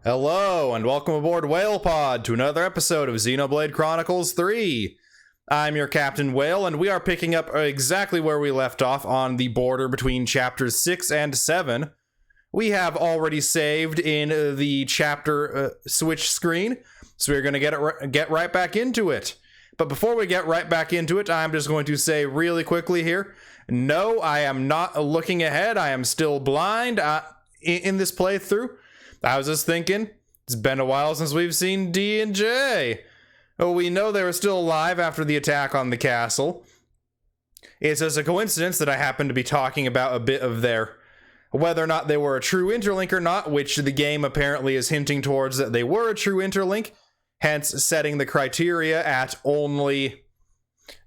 Hello, and welcome aboard Whale Pod to another episode of Xenoblade Chronicles 3. I'm your Captain Whale, and we are picking up exactly where we left off on the border between chapters 6 and 7. We have already saved in the chapter switch screen, so we're going to get right back into it. But before we get right back into it, I'm just going to say really quickly here, no, I am not looking ahead. I am still blind in this playthrough. I was just thinking, it's been a while since we've seen D and J. Oh, we know they were still alive after the attack on the castle. It's just a coincidence that I happen to be talking about a bit of their, whether or not they were a true interlink or not, which the game apparently is hinting towards that they were a true interlink, hence setting the criteria at only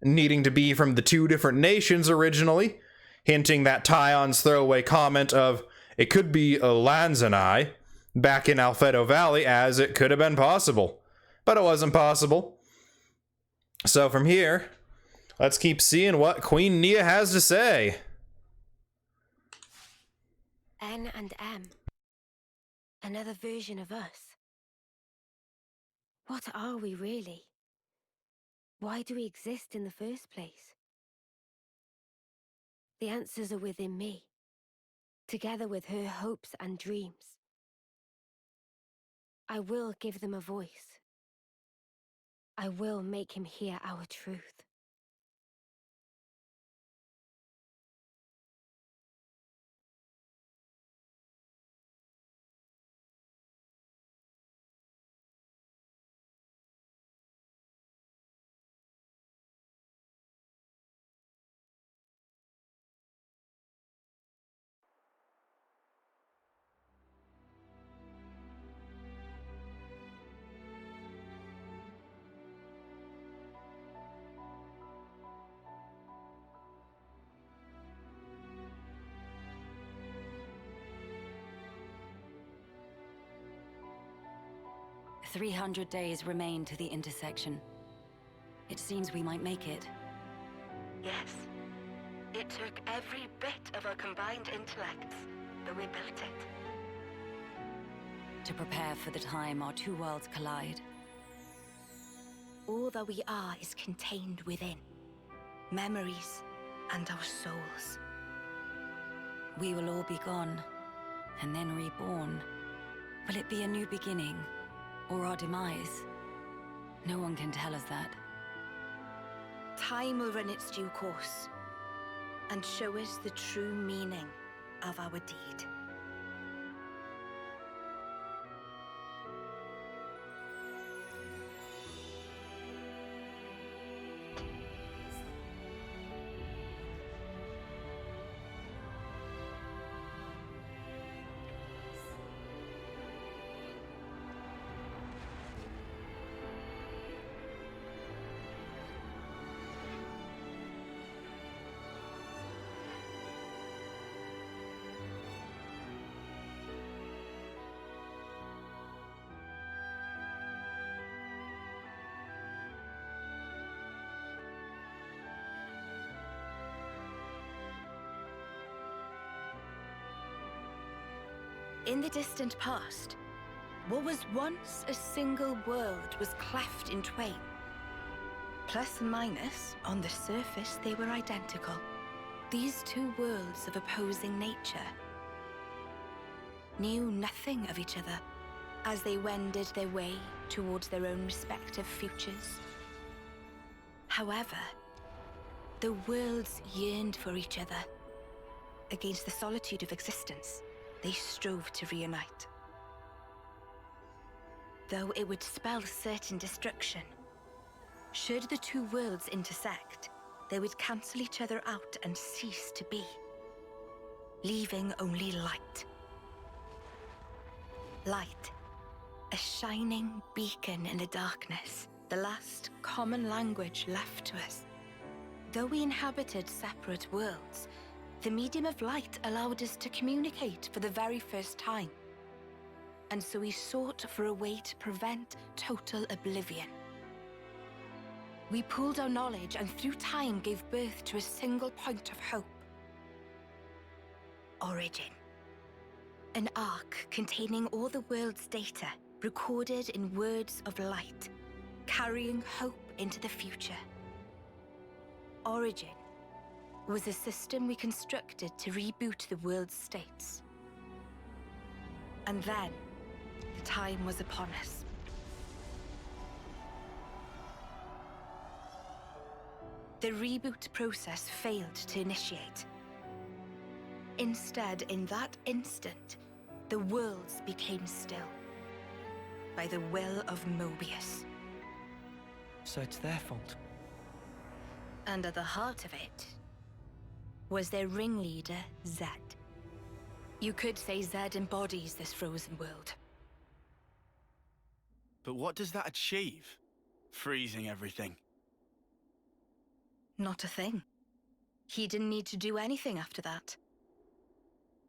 needing to be from the two different nations originally, hinting that Tyon's throwaway comment of, it could be a Lanzanai, back in Alfedo Valley, as it could have been possible. But it wasn't possible. So from here, let's keep seeing what Queen Nia has to say. N and M. Another version of us. What are we really? Why do we exist in the first place? The answers are within me, together with her hopes and dreams. I will give them a voice. I will make him hear our truth. "300 days remain to the intersection. It seems we might make it." Yes. It took every bit of our combined intellects, but we built it. To prepare for the time our two worlds collide. All that we are is contained within. Memories and our souls. We will all be gone, and then reborn. Will it be a new beginning, or our demise? No one can tell us that. Time will run its due course, and show us the true meaning of our deed. In the distant past, what was once a single world was cleft in twain. Plus and minus, on the surface, they were identical. These two worlds of opposing nature knew nothing of each other as they wended their way towards their own respective futures. However, the worlds yearned for each other. Against the solitude of existence, they strove to reunite. Though it would spell certain destruction, should the two worlds intersect, they would cancel each other out and cease to be, leaving only light. Light, a shining beacon in the darkness, the last common language left to us. Though we inhabited separate worlds, the medium of light allowed us to communicate for the very first time. And so we sought for a way to prevent total oblivion. We pooled our knowledge and through time gave birth to a single point of hope. Origin. An ark containing all the world's data, recorded in words of light, carrying hope into the future. Origin was a system we constructed to reboot the world's states. And then, the time was upon us. The reboot process failed to initiate. Instead, in that instant, the worlds became still. By the will of Moebius. So it's their fault. And at the heart of it was their ringleader, Zed. You could say Zed embodies this frozen world. But what does that achieve? Freezing everything. Not a thing. He didn't need to do anything after that.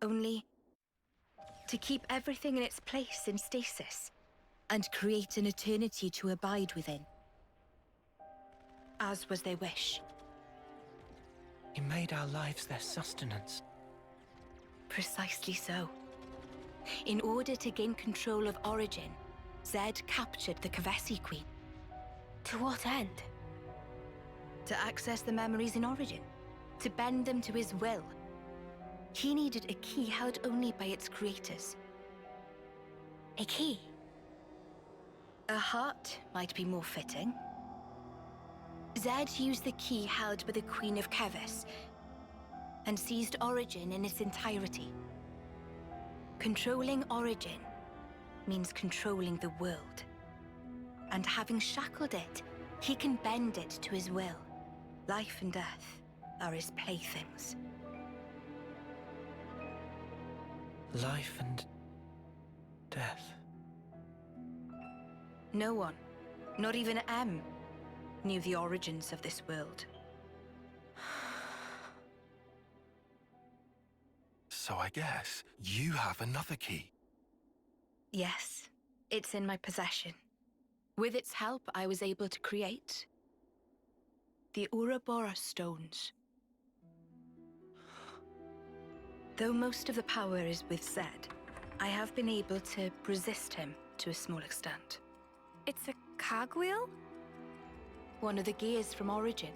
Only to keep everything in its place in stasis and create an eternity to abide within. As was their wish. He made our lives their sustenance. Precisely so. In order to gain control of Origin, Zed captured the Kavesi Queen. To what end? To access the memories in Origin. To bend them to his will. He needed a key held only by its creators. A key? A heart might be more fitting. Zed used the key held by the Queen of Kevis and seized Origin in its entirety. Controlling Origin means controlling the world. And having shackled it, he can bend it to his will. Life and death are his playthings. Life and death. No one, not even M, knew the origins of this world. So I guess you have another key. Yes, it's in my possession. With its help, I was able to create the Ouroboros stones. Though most of the power is with Zed, I have been able to resist him to a small extent. It's a cogwheel? One of the gears from Origin.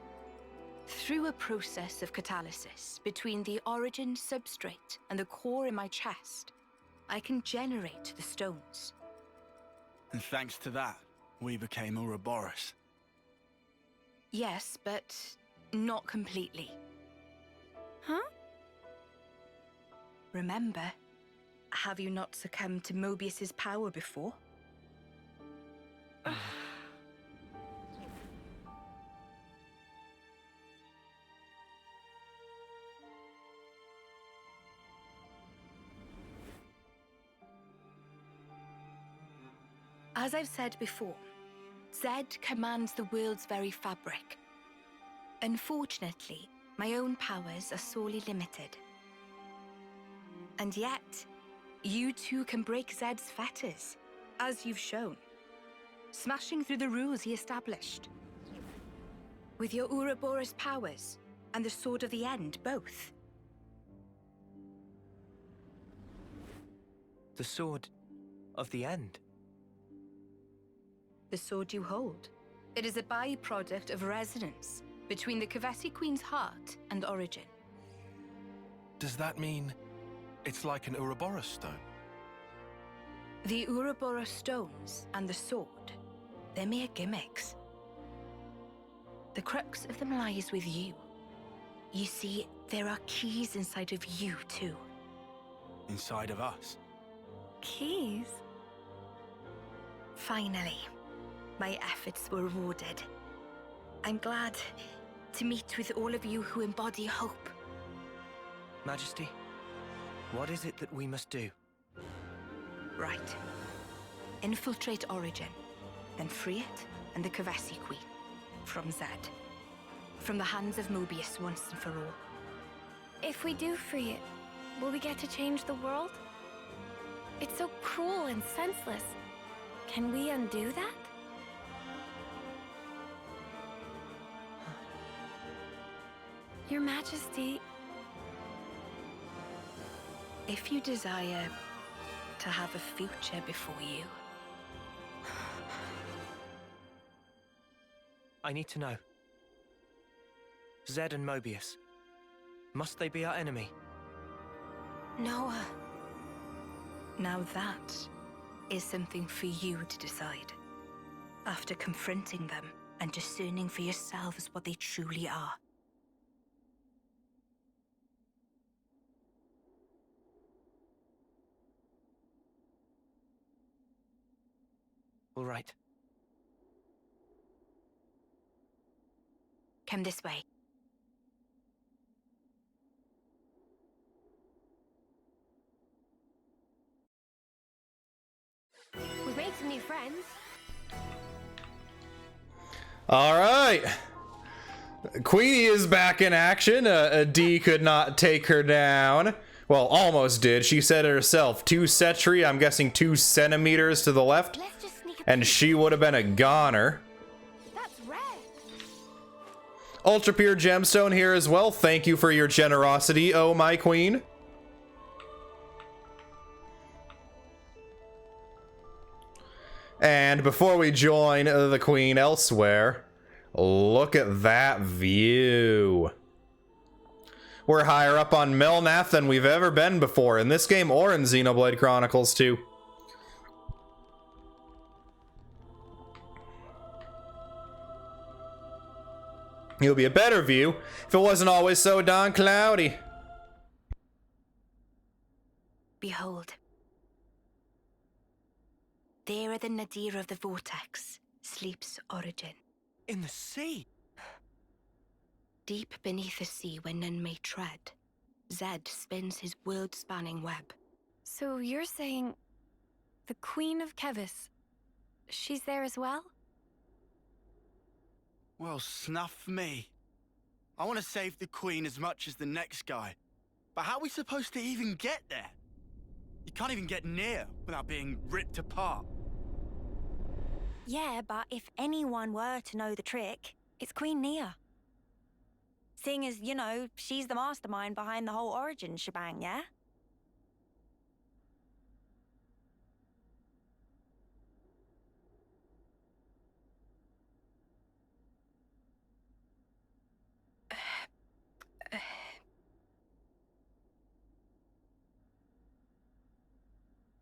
Through a process of catalysis between the Origin substrate and the core in my chest, I can generate the stones. And thanks to that, we became Ouroboros. Yes, but not completely. Huh? Remember, have you not succumbed to Moebius's power before? As I've said before, Zed commands the world's very fabric. Unfortunately, my own powers are sorely limited. And yet, you too can break Zed's fetters, as you've shown, smashing through the rules he established. With your Ouroboros powers and the Sword of the End, both. The Sword of the End. The sword you hold. It is a byproduct of resonance between the Kavesi Queen's heart and Origin. Does that mean it's like an Ouroboros stone? The Ouroboros stones and the sword, they're mere gimmicks. The crux of them lies with you. You see, there are keys inside of you too. Inside of us. Keys? Finally, my efforts were rewarded. I'm glad to meet with all of you who embody hope. Majesty, what is it that we must do? Right. Infiltrate Origin, then free it and the Kavesi Queen from Zed. From the hands of Moebius once and for all. If we do free it, will we get to change the world? It's so cruel and senseless. Can we undo that? Your Majesty... If you desire to have a future before you. I need to know. Zed and Moebius. Must they be our enemy? Noah. Now that is something for you to decide. After confronting them and discerning for yourselves what they truly are. All right. Come this way. We've made some new friends. All right. Queenie is back in action. D could not take her down. Well, almost did. She said it herself. 2 Setri, I'm guessing 2 centimeters to the left. Let's just sneak a And peek. she would have been a goner. That's rare. Ultra Pure Gemstone here as well. Thank you for your generosity, oh my queen. And before we join the queen elsewhere, look at that view. We're higher up on Melnath than we've ever been before in this game or in Xenoblade Chronicles 2. It'll be a better view if it wasn't always so darn cloudy. Behold. There at the nadir of the vortex sleeps Origin. In the sea? Deep beneath the sea where none may tread, Zed spins his world-spanning web. So you're saying the Queen of Kevis, she's there as well? Well, snuff me. I want to save the Queen as much as the next guy. But how are we supposed to even get there? You can't even get near without being ripped apart. Yeah, but if anyone were to know the trick, it's Queen Nia. Seeing as, you know, she's the mastermind behind the whole Origin shebang, yeah?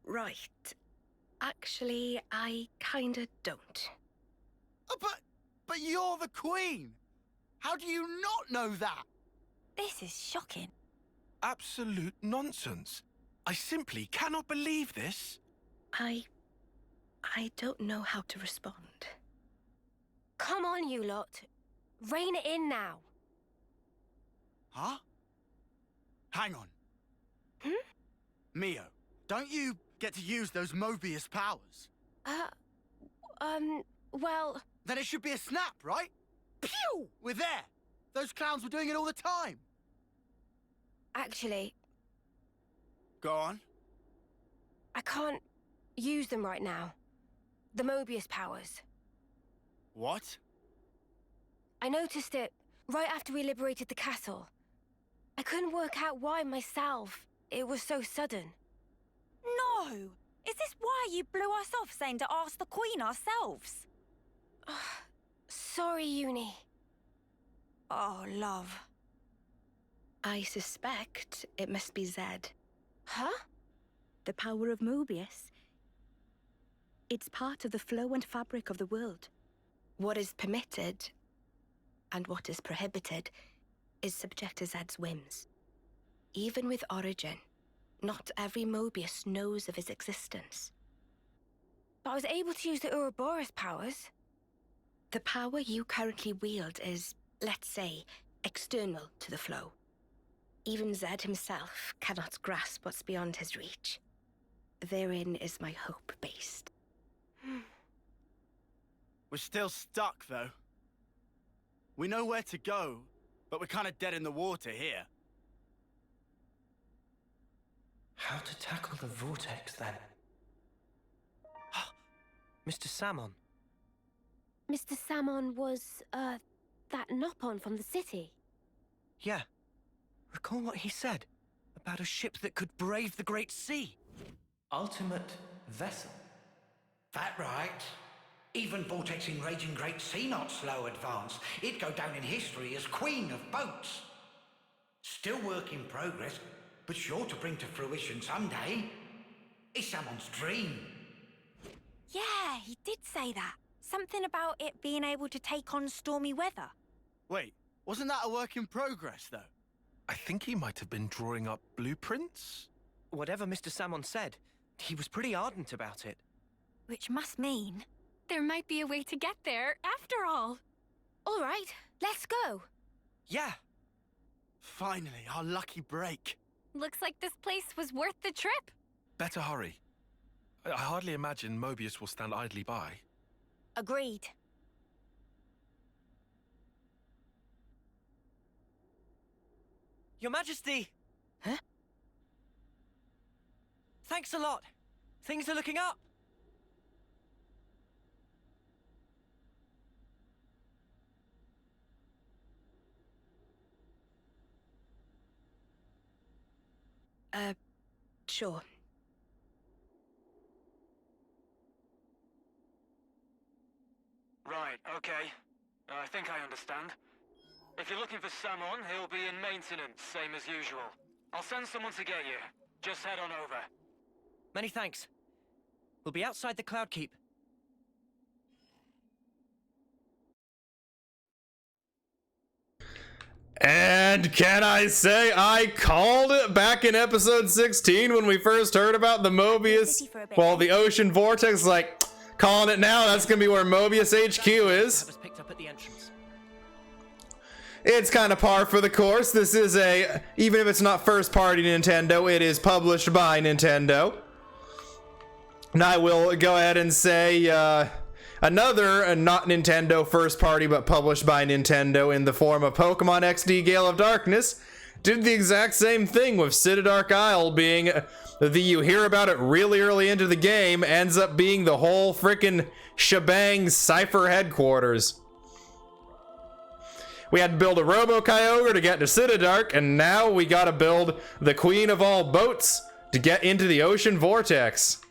Right. Actually, I kinda don't. Oh, but you're the Queen! How do you not know that? This is shocking. Absolute nonsense. I simply cannot believe this. I don't know how to respond. Come on, you lot. Rein it in now. Huh? Hang on. Mio, don't you get to use those Moebius powers? Well... Then it should be a snap, right? Pew! We're there! Those clowns were doing it all the time! Actually, Go on. I can't use them right now. The Moebius powers. What? I noticed it right after we liberated the castle. I couldn't work out why myself. It was so sudden. No! Is this why you blew us off saying to ask the Queen ourselves? Sorry, Uni. Oh, love. I suspect it must be Zed. Huh? The power of Moebius. It's part of the flow and fabric of the world. What is permitted and what is prohibited is subject to Zed's whims. Even with Origin, not every Moebius knows of his existence. But I was able to use the Ouroboros powers. The power you currently wield is, let's say, external to the flow. Even Zed himself cannot grasp what's beyond his reach. Therein is my hope based. We're still stuck, though. We know where to go, but we're kind of dead in the water here. How to tackle the vortex, then? Mr. Salmon. Mr. Salmon was, that Nopon from the city. Yeah. Recall what he said about a ship that could brave the great sea. ultimate vessel. That right. Even Vortexing Raging Great Sea not slow advance. It'd go down in history as Queen of Boats. Still work in progress, but sure to bring to fruition someday. It's someone's dream. Yeah, he did say that. Something about it being able to take on stormy weather. Wait, wasn't that a work in progress, though? I think he might have been drawing up blueprints. Whatever Mr. Salmon said, he was pretty ardent about it. Which must mean... There might be a way to get there, after all. All right, let's go. Yeah. Finally, our lucky break. Looks like this place was worth the trip. Better hurry. I hardly imagine Moebius will stand idly by. Agreed. Your Majesty! Huh? Thanks a lot. Things are looking up. Sure. Right, okay. I think I understand. If you're looking for Samon, he'll be in maintenance, same as usual. I'll send someone to get you. Just head on over. Many thanks. We'll be outside the Cloud Keep. And can I say I called it back in episode 16 when we first heard about the Moebius, well, the Ocean Vortex, like, calling it now, that's gonna be where Moebius HQ is. Have us picked up at the entrance. It's kind of par for the course. This is even if it's not first party Nintendo, it is published by Nintendo. And I will go ahead and say, another not Nintendo first party but published by Nintendo in the form of Pokemon XD Gale of Darkness did the exact same thing with Citadark Isle being you hear about it really early into the game, ends up being the whole freaking shebang Cypher headquarters. We had to build a Robo-Kyogre to get to Citadark, and now we gotta build the Queen of all boats to get into the Ocean Vortex.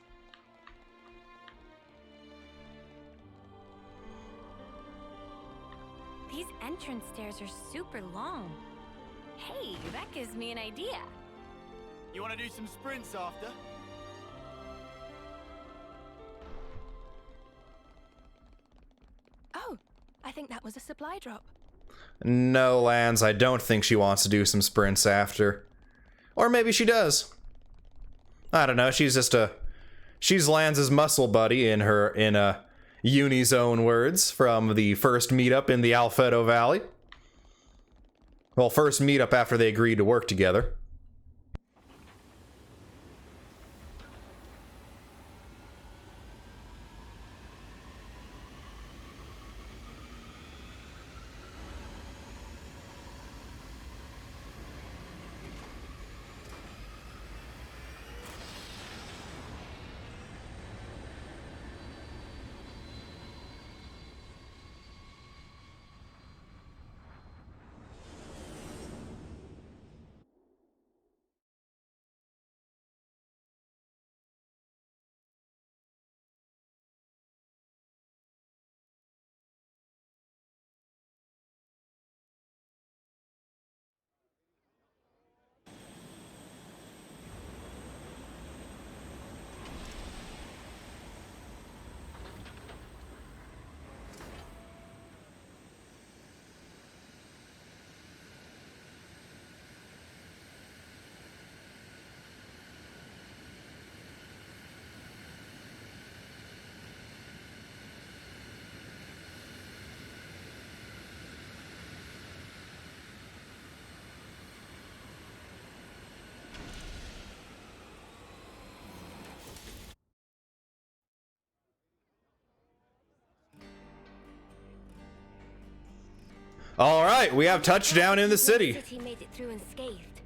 These entrance stairs are super long. Hey, that gives me an idea. You want to do some sprints after? Oh, I think that was a supply drop. No, Lance, I don't think she wants to do some sprints after. Or maybe she does. I don't know, she's Lance's muscle buddy in Uni's own words from the first meetup in the Alfedo Valley. Well, first meetup after they agreed to work together. Alright, we have touchdown in the city. Made it through unscathed.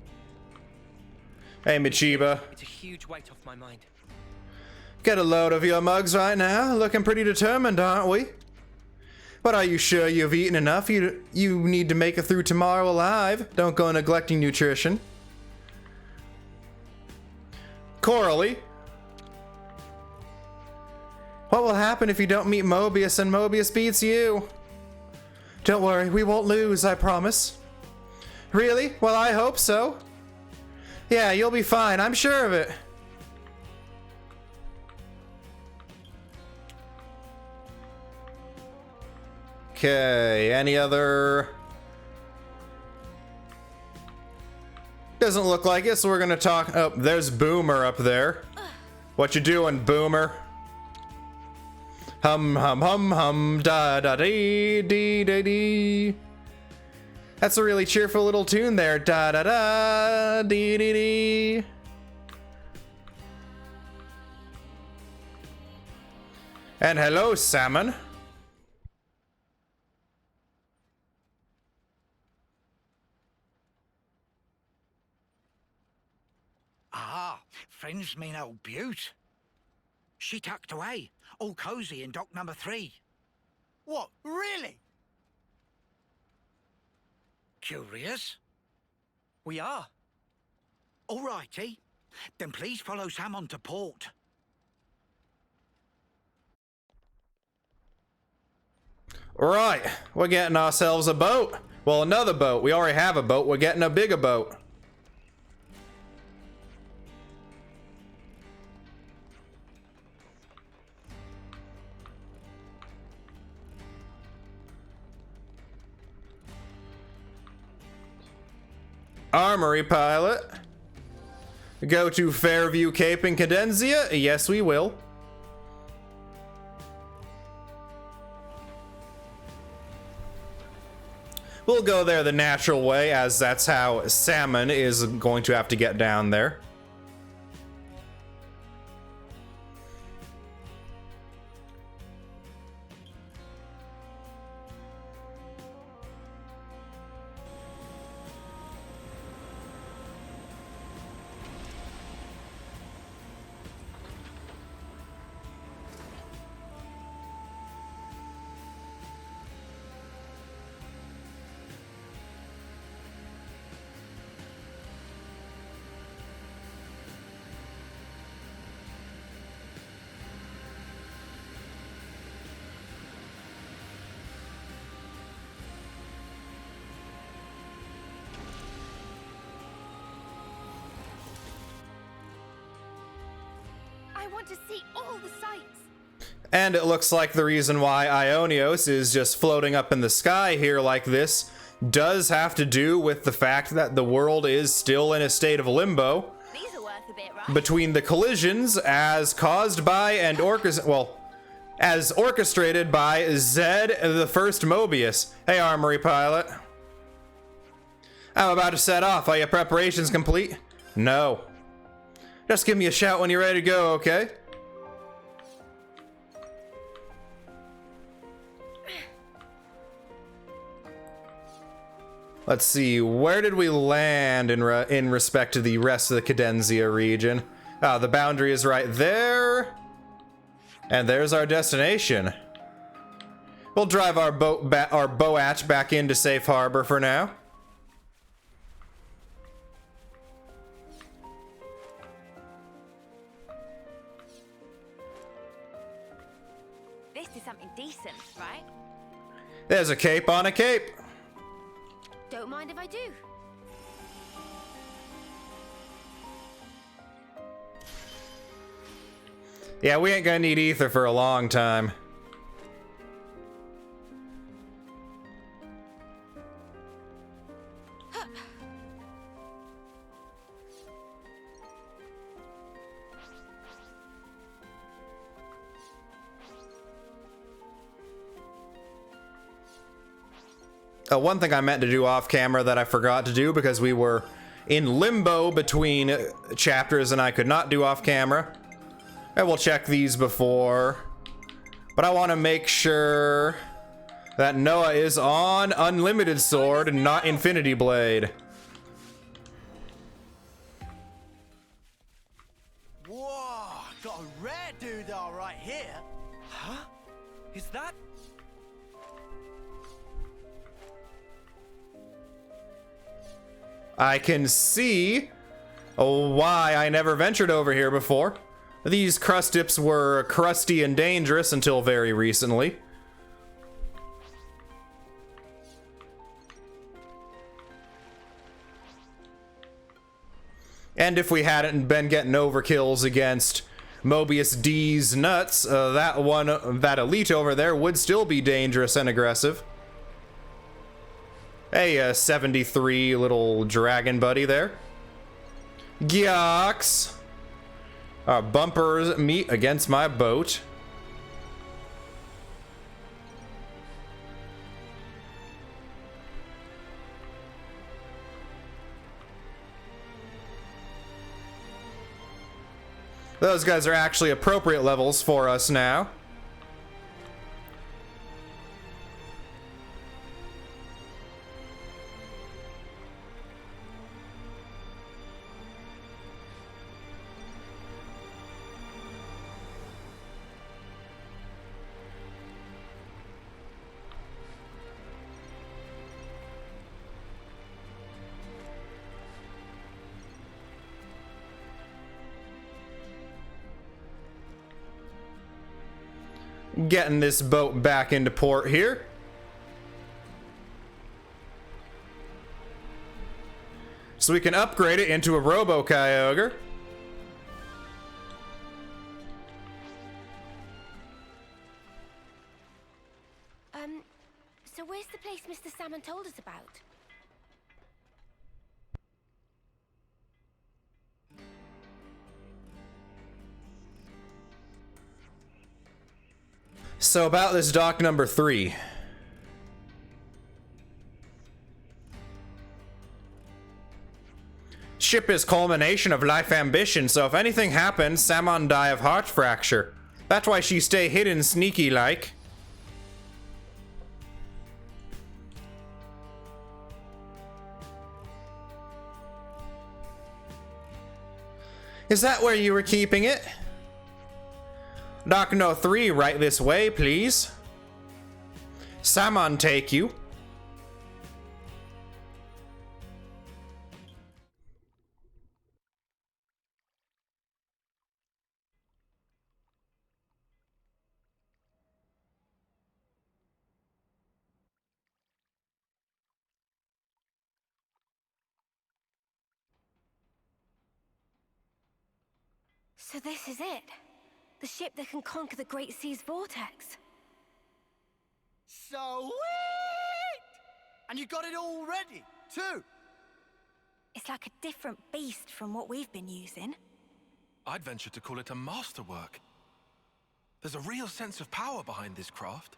Hey, Michiba. It's a huge weight off my mind. Get a load of your mugs right now. Looking pretty determined, aren't we? But are you sure you've eaten enough? You need to make it through tomorrow alive. Don't go neglecting nutrition. Coralie. What will happen if you don't meet Moebius and Moebius beats you? Don't worry, we won't lose, I promise. Really? Well, I hope so. Yeah, you'll be fine, I'm sure of it. Okay, any other... Doesn't look like it, so we're gonna talk... Oh, there's Boomer up there. What you doing, Boomer? Hum hum hum hum da da dee dee dee dee. That's a really cheerful little tune there. Da da da dee dee dee. And hello, Salmon. Ah, friends mean old Butte. She tucked away, all cozy in dock number 3. What, really? Curious? We are. All righty. Then please follow Sam on to port. Right, we're getting ourselves a boat. Well, another boat. We already have a boat. We're getting a bigger boat. Armory pilot. Go to Fairview Cape in Cadenzia? Yes, we will. We'll go there the natural way, as that's how Salmon is going to have to get down there. I want to see all the sights. And it looks like the reason why Ionios is just floating up in the sky here like this does have to do with the fact that the world is still in a state of limbo These are worth a bit, right? between the collisions as caused by and as orchestrated by Zed the First Moebius. Hey, Armory pilot. I'm about to set off. Are your preparations complete? No. Just give me a shout when you're ready to go, okay? Let's see, where did we land in respect to the rest of the Cadenzia region? Ah, the boundary is right there. And there's our destination. We'll drive our Boat back into safe harbor for now. This is something decent, right? There's a cape on a cape. Don't mind if I do. Yeah, we ain't gonna need ether for a long time. One thing I meant to do off camera that I forgot to do because we were in limbo between chapters and I could not do off camera. And we'll check these before. But I want to make sure that Noah is on Unlimited Sword and not Infinity Blade. Whoa, got a rare doodah right here. Huh? Is that... I can see why I never ventured over here before. These crustips were crusty and dangerous until very recently. And if we hadn't been getting overkills against Moebius D's nuts, that elite over there would still be dangerous and aggressive. Hey, 73 little dragon buddy there. Gyox! Bumpers meet against my boat. Those guys are actually appropriate levels for us now. Getting this boat back into port here. So we can upgrade it into a Robo-Kyogre. So where's the place Mr. Salmon told us about? So about this dock number 3. Ship is culmination of life ambition, so if anything happens, Salmon die of heart fracture. That's why she stay hidden sneaky like. Is that where you were keeping it? Dock no 3, right this way, please. Salmon take you. So this is it. The ship that can conquer the Great Sea's vortex. Sweet! And you got it all ready, too. It's like a different beast from what we've been using. I'd venture to call it a masterwork. There's a real sense of power behind this craft.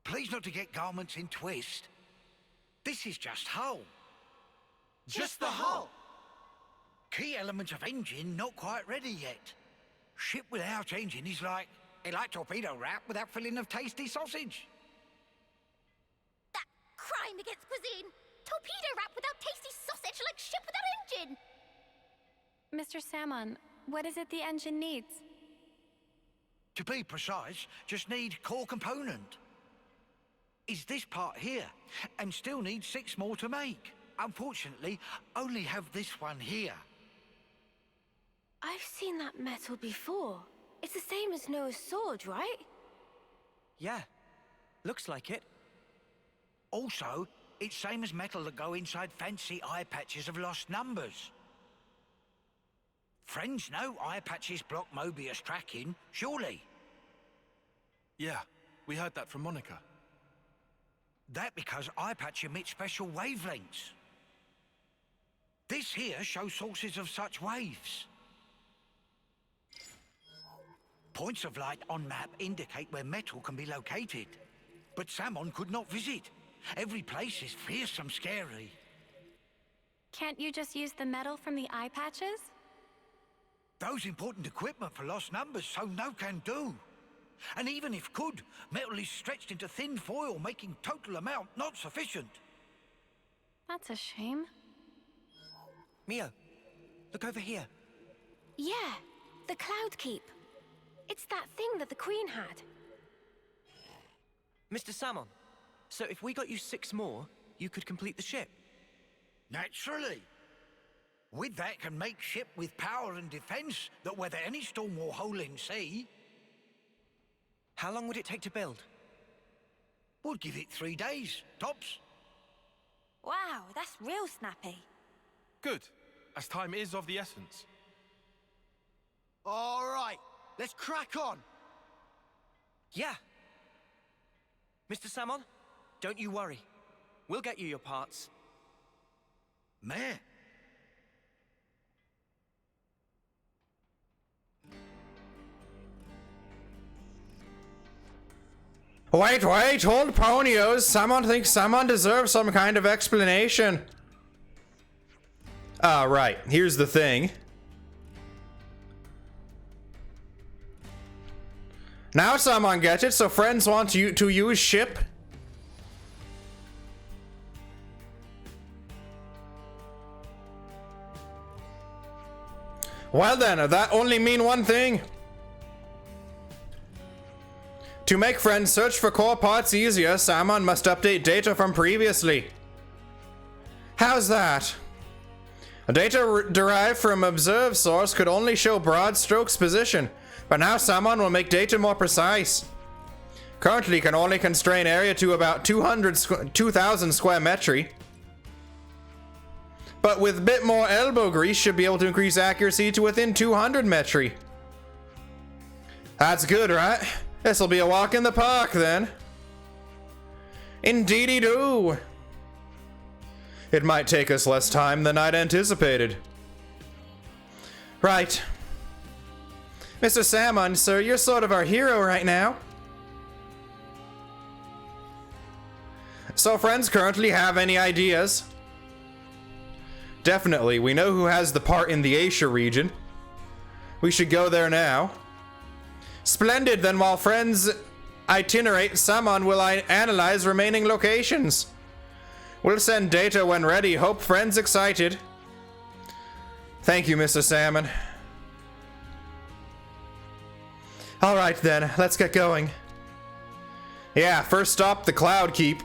Please not to get garments in twist. This is just hull. Just the hull? Key elements of engine not quite ready yet. Ship without engine is like torpedo wrap without filling of tasty sausage. That crime against cuisine! Torpedo wrap without tasty sausage like ship without engine! Mr. Salmon, what is it the engine needs? To be precise, just need core component. Is this part here, and still need 6 more to make. Unfortunately, only have this one here. I've seen that metal before. It's the same as Noah's sword, right? Yeah, looks like it. Also, it's same as metal that go inside fancy eye patches of lost numbers. Friends know eye patches block Moebius tracking, surely? Yeah, we heard that from Monica. That because eye patch emits special wavelengths. This here shows sources of such waves. Points of light on map indicate where metal can be located. But Salmon could not visit. Every place is fearsome scary. Can't you just use the metal from the eye patches? Those important equipment for lost numbers, so no can do. And even if could, metal is stretched into thin foil, making total amount not sufficient. That's a shame. Mia, look over here. Yeah, the Cloud Keep. It's that thing that the Queen had. Mr. Salmon, so if we got you 6 more, you could complete the ship? Naturally. With that can make ship with power and defense that weather any storm or hole in sea. How long would it take to build? Would give it 3 days, tops. Wow, that's real snappy. Good, as time is of the essence. All right, let's crack on. Yeah. Mr. Salmon, don't you worry. We'll get you your parts. Meh. Wait, hold ponios. Someone thinks someone deserves some kind of explanation. Right, here's the thing. Now someone gets it, so friends want you to use ship. Well then, that only mean one thing. To make friends search for core parts easier, Salmon must update data from previously. How's that? Data derived from observed source could only show broad strokes position, but now Salmon will make data more precise. Currently can only constrain area to about 2,000 square metri. But with a bit more elbow grease should be able to increase accuracy to within 200 metri. That's good, right? This'll be a walk in the park, then. Indeedy do. It might take us less time than I'd anticipated. Right. Mr. Salmon, sir, you're sort of our hero right now. So friends currently have any ideas? Definitely, we know who has the part in the Asia region. We should go there now. Splendid, then while friends itinerate, Salmon will analyze remaining locations. We'll send data when ready. Hope friends excited. Thank you, Mr. Salmon. Alright then, let's get going. Yeah, first stop, the Cloud Keep.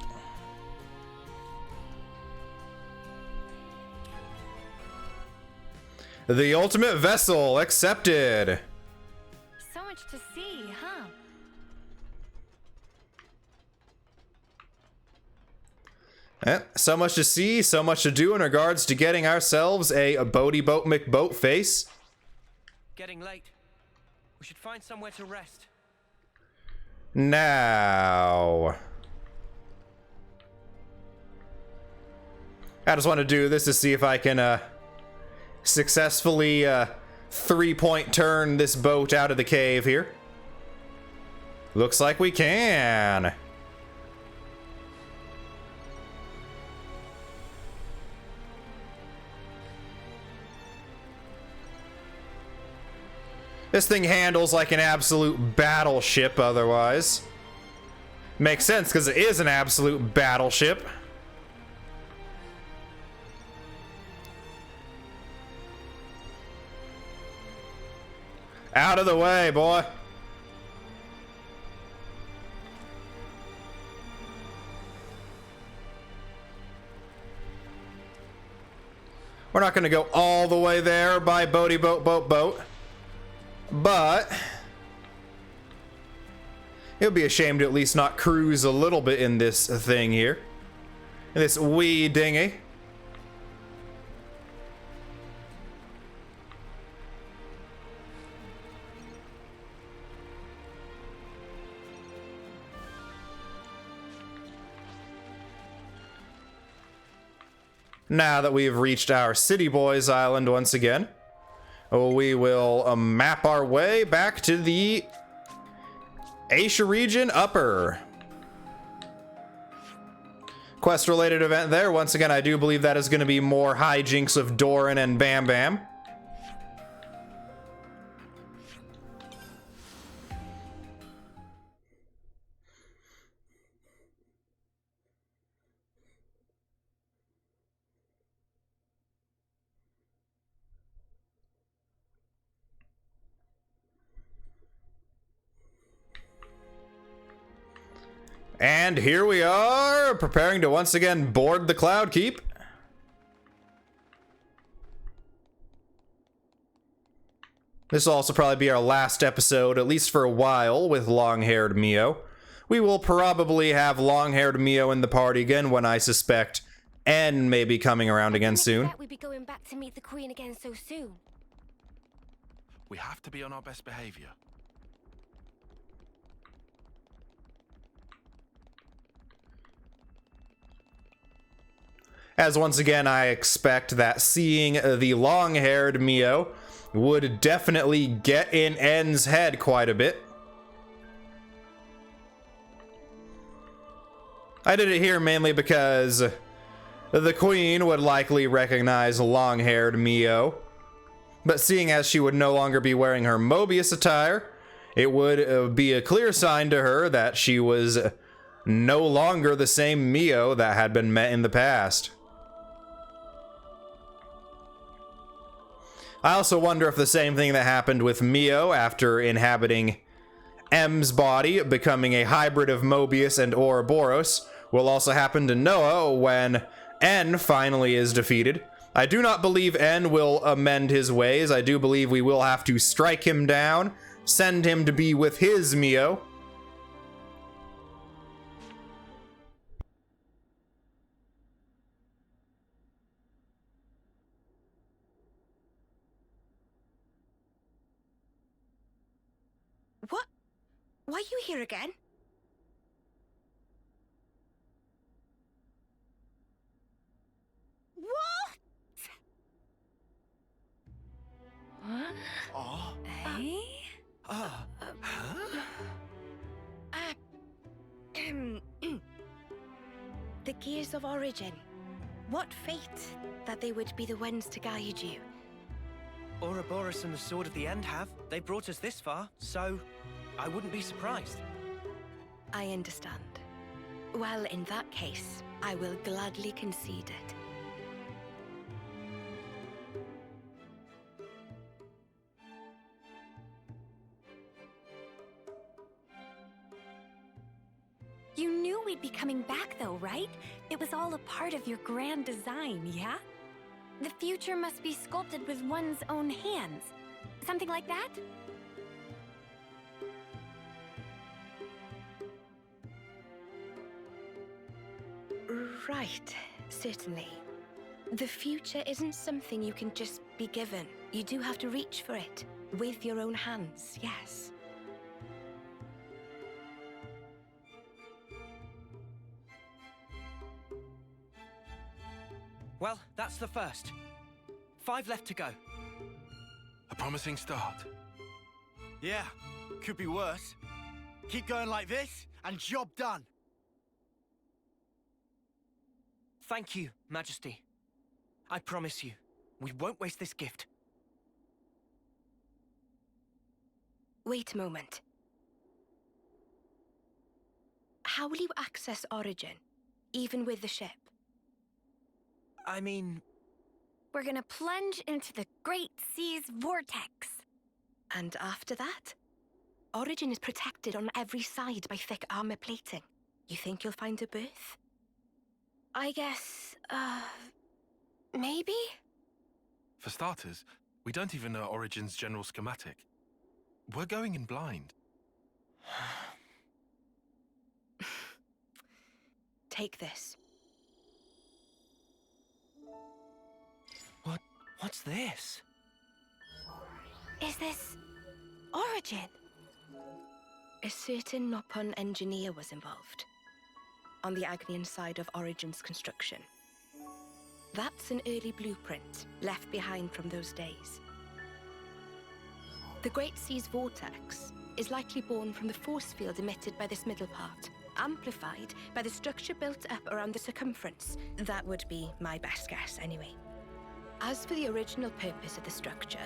The ultimate vessel accepted. So much to see, huh? So much to see, so much to do in regards to getting ourselves a boaty boat McBoat face. Getting late. We should find somewhere to rest. Now. I just want to do this to see if I can successfully 3-point turn this boat out of the cave here. Looks like we can. This thing handles like an absolute battleship otherwise. Makes sense because it is an absolute battleship. Out of the way, boy. We're not going to go all the way there by boaty boat. But it would be a shame to at least not cruise a little bit in this thing here. In this wee dinghy. Now that we've reached our City Boys Island once again, we will map our way back to the Asia region upper. Quest-related event there. Once again, I do believe that is going to be more hijinks of Doran and Bam Bam. And here we are, preparing to once again board the Cloud Keep. This will also probably be our last episode, at least for a while, with long-haired Mio. We will probably have long-haired Mio in the party again when I suspect N may be coming around again soon. We'd be going back to meet the Queen again so soon. We have to be on our best behavior. As once again, I expect that seeing the long-haired Mio would definitely get in N's head quite a bit. I did it here mainly because the Queen would likely recognize long-haired Mio, but seeing as she would no longer be wearing her Moebius attire, it would be a clear sign to her that she was no longer the same Mio that had been met in the past. I also wonder if the same thing that happened with Mio after inhabiting M's body, becoming a hybrid of Moebius and Ouroboros, will also happen to Noah when N finally is defeated. I do not believe N will amend his ways. I do believe we will have to strike him down, send him to be with his Mio. What? Why are you here again? What? Oh. Hey? The Gears of Origin. What fate that they would be the ones to guide you. Ouroboros and the Sword of the End have. They brought us this far, so I wouldn't be surprised. I understand. Well, in that case, I will gladly concede it. You knew we'd be coming back though, right? It was all a part of your grand design, yeah? The future must be sculpted with one's own hands. Something like that? Right, certainly. The future isn't something you can just be given. You do have to reach for it. With your own hands, yes. Well, that's the first. 5 left to go. A promising start. Yeah, could be worse. Keep going like this, and job done. Thank you, Majesty. I promise you, we won't waste this gift. Wait a moment. How will you access Origin, even with the ship? I mean... We're gonna plunge into the Great Sea's vortex. And after that? Origin is protected on every side by thick armor plating. You think you'll find a berth? I guess, maybe? For starters, we don't even know Origin's general schematic. We're going in blind. Take this. What's this? Is this Origin? A certain Nopon engineer was involved. On the Agnian side of Origin's construction. That's an early blueprint left behind from those days. The Great Sea's vortex is likely born from the force field emitted by this middle part, amplified by the structure built up around the circumference. That would be my best guess, anyway. As for the original purpose of the structure,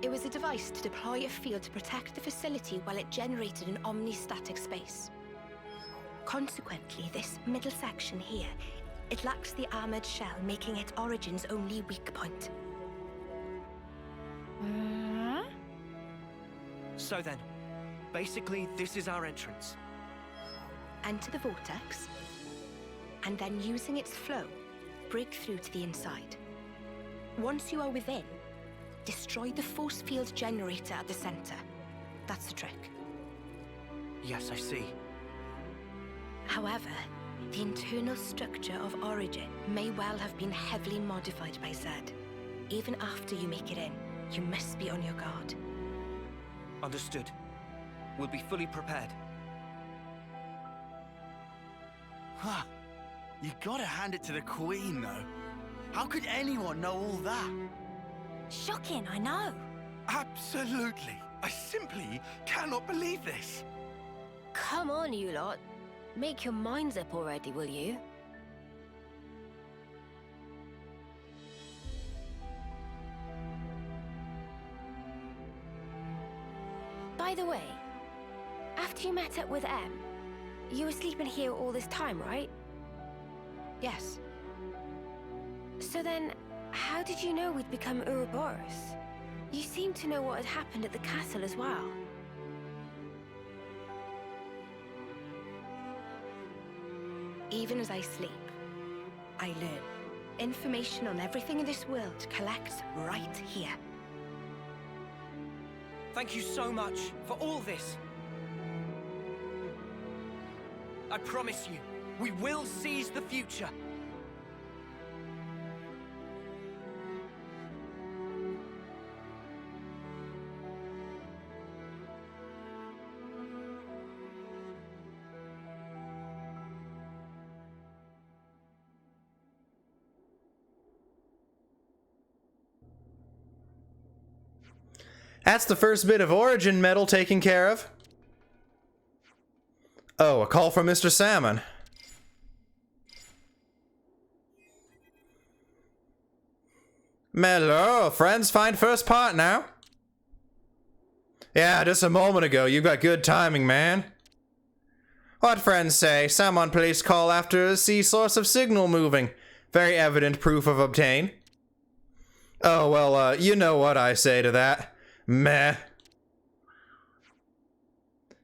it was a device to deploy a field to protect the facility while it generated an omnistatic space. Consequently, this middle section here, it lacks the armored shell, making it Origin's only weak point. So then, basically this is our entrance. Enter the vortex, and then using its flow, break through to the inside. Once you are within, Destroy the force field generator at the center. That's the trick. Yes, I see. However, the internal structure of Origin may well have been heavily modified by Zed. Even after you make it in, you must be on your guard. Understood. We'll be fully prepared. Huh. You gotta hand it to the Queen, though. How could anyone know all that? Shocking, I know. Absolutely. I simply cannot believe this. Come on, you lot. Make your minds up already, will you? By the way, after you met up with Em, you were sleeping here all this time, right? Yes. So then, how did you know we'd become Ouroboros? You seem to know what had happened at the castle as well. Even as I sleep, I learn. Information on everything in this world collects right here. Thank you so much for all this. I promise you, we will seize the future. That's the first bit of Origin metal taken care of. Oh, a call from Mr. Salmon. Hello, friends, find first part now. Yeah, just a moment ago. You got good timing, man. What friends say? Someone placed call after a sea source of signal moving. Very evident proof of obtain. Oh, well, you know what I say to that. Meh.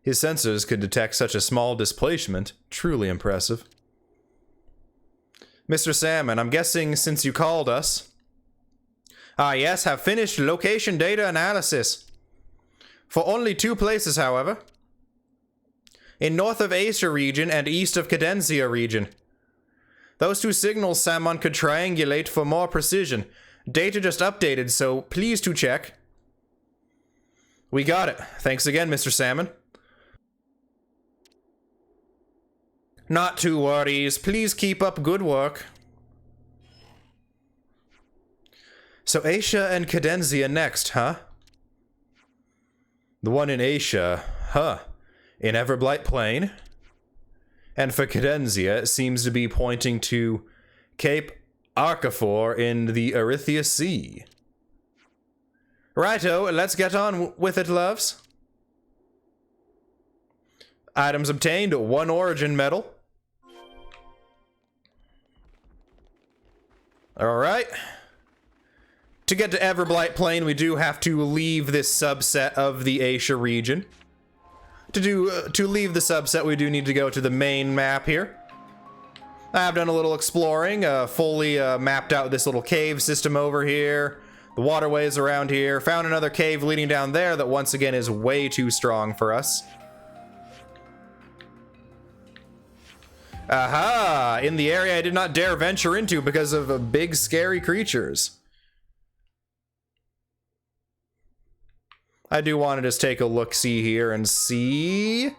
His sensors could detect such a small displacement. Truly impressive. Mr. Salmon, I'm guessing since you called us. Ah, yes, have finished location data analysis. For only 2 places, however. In north of Asia region and east of Cadenzia region. Those 2 signals Salmon could triangulate for more precision. Data just updated, so please to check. We got it. Thanks again, Mr. Salmon. Not to worries. Please keep up good work. So Asia and Cadenzia next, huh? The one in Asia, huh? In Everblight Plain. And for Cadenzia, it seems to be pointing to Cape Arcafor in the Erythea Sea. Righto, let's get on with it, loves. Items obtained, 1 Origin medal. Alright. To get to Everblight Plain, we do have to leave this subset of the Asia region. To leave the subset, we do need to go to the main map here. I've done a little exploring, fully mapped out this little cave system over here. The waterways around here. Found another cave leading down there that once again is way too strong for us. Aha! In the area I did not dare venture into because of big scary creatures. I do want to just take a look-see here and see.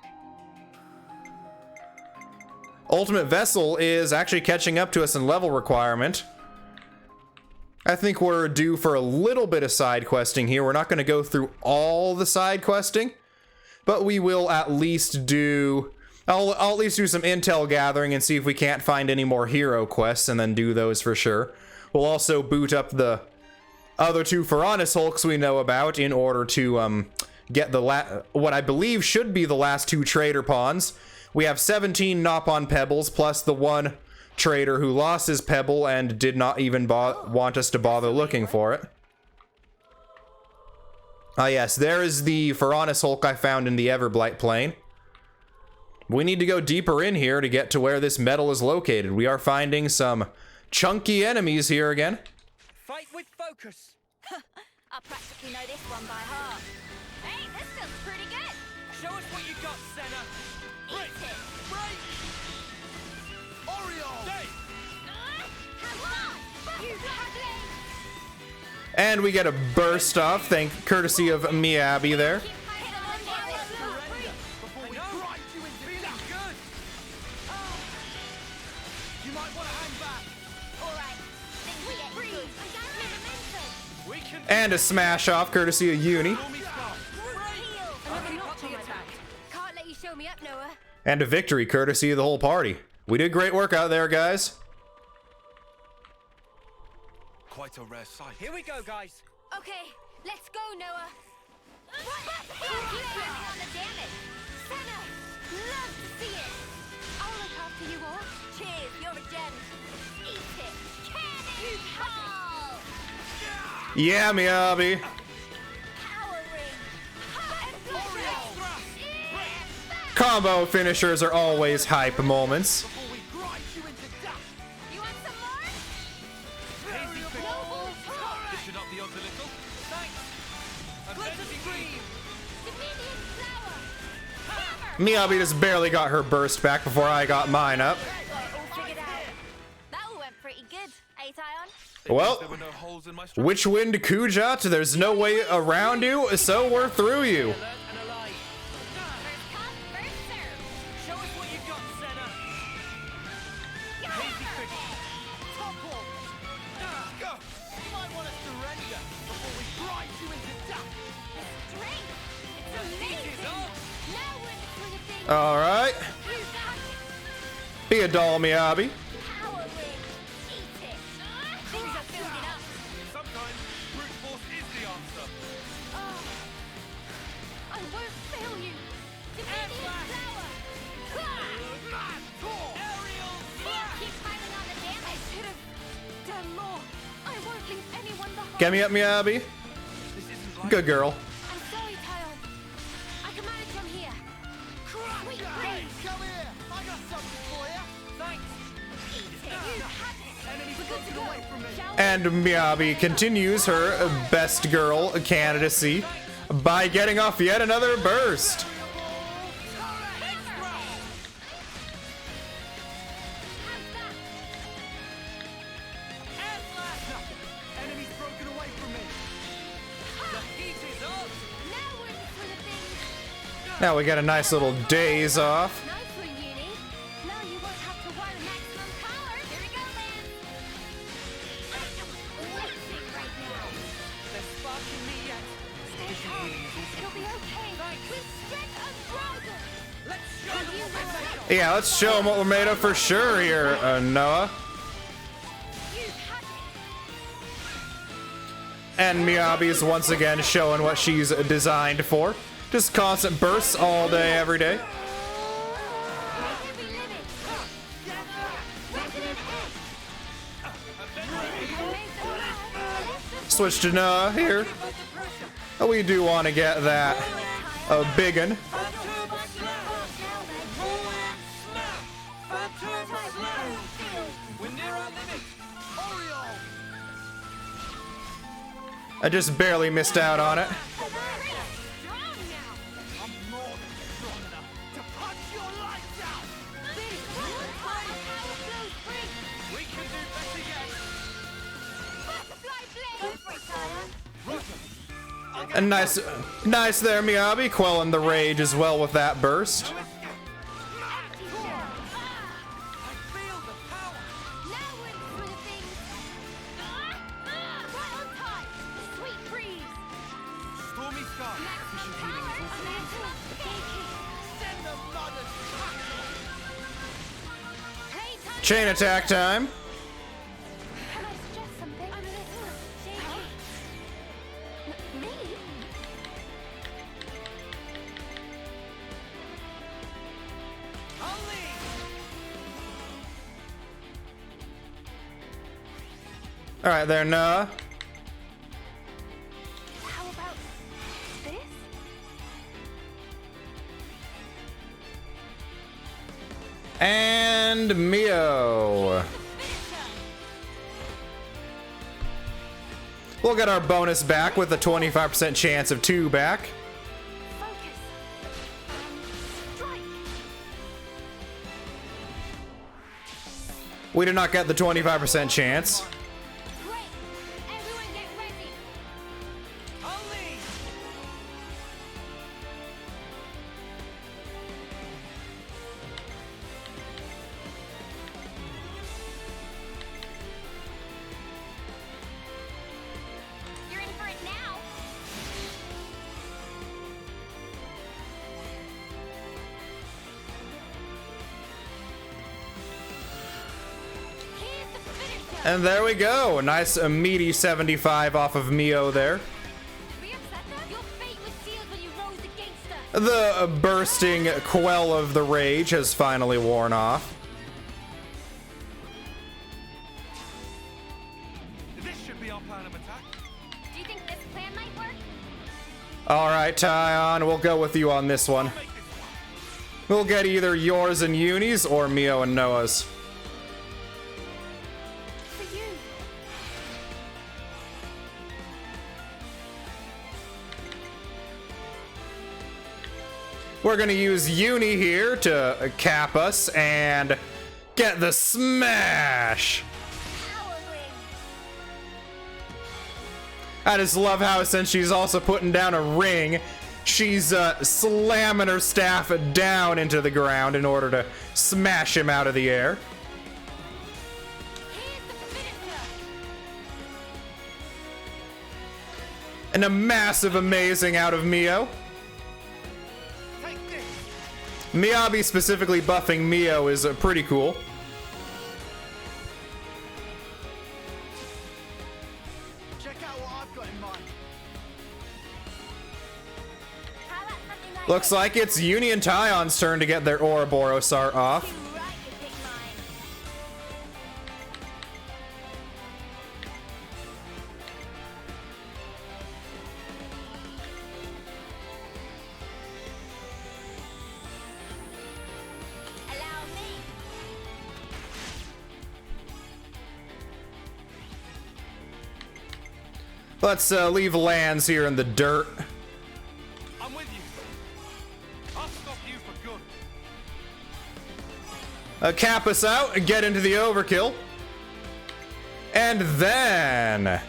Ultimate Vessel is actually catching up to us in level requirement. I think we're due for a little bit of side questing here. We're not going to go through all the side questing, but we will at least do... I'll at least do some intel gathering and see if we can't find any more hero quests and then do those for sure. We'll also boot up the other 2 Furtherwith Hulks we know about in order to get the what I believe should be the last 2 trader pawns. We have 17 Nopon Pebbles plus the 1 trader who lost his pebble and did not even want us to bother looking for it. Ah yes, there is the Furtherwith Hulk I found in the Everblight Plain. We need to go deeper in here to get to where this metal is located. We are finding some chunky enemies here again. Fight with focus. I practically know this one by heart. Hey, this feels pretty good. Show us what you got, Senna. Eat it. Break! Oriole! Hey! And we get a burst off, courtesy of Miyabi there. And a smash off, courtesy of Uni. Can't let you show me up, Noah. And a victory, courtesy of the whole party. We did great work out there, guys. Quite a rare sight. Here we go, guys. Okay, let's go, Noah. Keep on the damage. Senna, love to see it. I'll look after you all. Cheers, you're a gem. Eat it. Cannonball. Yeah, Miyabi. Combo finishers are always hype moments. Miyabi just barely got her burst back before I got mine up. That all went pretty good, eh, Tyon? Well, which wind Kujat? There's no way around you, so we're through you. Show us what you got, Senna. Hazy fish. Topple. Go. You might want to surrender before we grind you into dust. Strength. It's amazing. Now we're for the big All right. Be a doll, Miyabi. power wing. Eat it. Things are building up. Sometimes brute force is the answer. Oh, I won't fail you. Dominion flower. Aerial Keep piling on the damage. I should have done more. I won't leave anyone behind. Get me up, Miyabi. Good girl. I'm sorry, Tyon. I can manage from here. Sweet brains. Come here. I got something for you. Thanks. Eat it. You had it. We're good to go. Shall we? And Miyabi continues her best girl candidacy by getting off yet another burst. Enemy's broken away from me. The heat is up. Now we're in the swing of things. Now we get a nice little daze off. Nice one, Uni. Now you won't have to wire maximum power. Here we go, Lance. Electric right now. They're sparking me yet. Stay calm. It'll be okay. With strength unbridled. Let's show them what we're made of. Yeah, let's show them what we're made of for sure here, Noah. You had it. And Miyabi's once again showing what she's designed for. Just constant bursts all day, every day. Heavy living. Resident Edge. Switch to Noah here. We do want to get that biggin. We're near our limit. Oriole. I just barely missed out on it. Strong now. I'm more than strong enough to punch your lights out. Power flows free. We can do better yet. Butterfly blade. Go for it, Tyon. And nice there, Miyabi, quelling the rage as well with that burst. Empty shell. I feel the power. Now we're in the swing of things. Right on time. Sweet breeze. Stormy sky. Maximum power. Maximum thinking. Send the mud and Playtime. Chain attack time. Can I suggest something? I'm a little shaky. Me? I'll lead. All right there, Noah. How about this? And Mio. We'll get our bonus back with a 25% chance of 2 back. Focus. Strike. We did not get the 25% chance. Great. Everyone get ready. Only! You're in for it now. Here's the finisher. And there we go. A nice meaty 75 off of Mio there. Did we upset them? Your fate was sealed when you rose against us. The bursting quell of the rage has finally worn off. This should be our plan of attack. Do you think this plan might work? Alright, Tyon, we'll go with you on this one. Make this one. We'll get either yours and Uni's or Mio and Noah's. For you. We're gonna use Uni here to cap us and get the smash! Power ring. I just love how, since she's also putting down a ring, she's slamming her staff down into the ground in order to smash him out of the air. Here's the finisher. And a massive amazing out of Mio. Take this! Miyabi specifically buffing Mio is pretty cool. Check out what I've got in mind. How about something like Looks this? like it's Uni and Tyon's turn to get their Ouroboros art off. Too right, you pick mine. Allow me. Let's leave Lands here in the dirt. I'm with you. I'll stop you for good. Cap us out and get into the overkill. And then Here's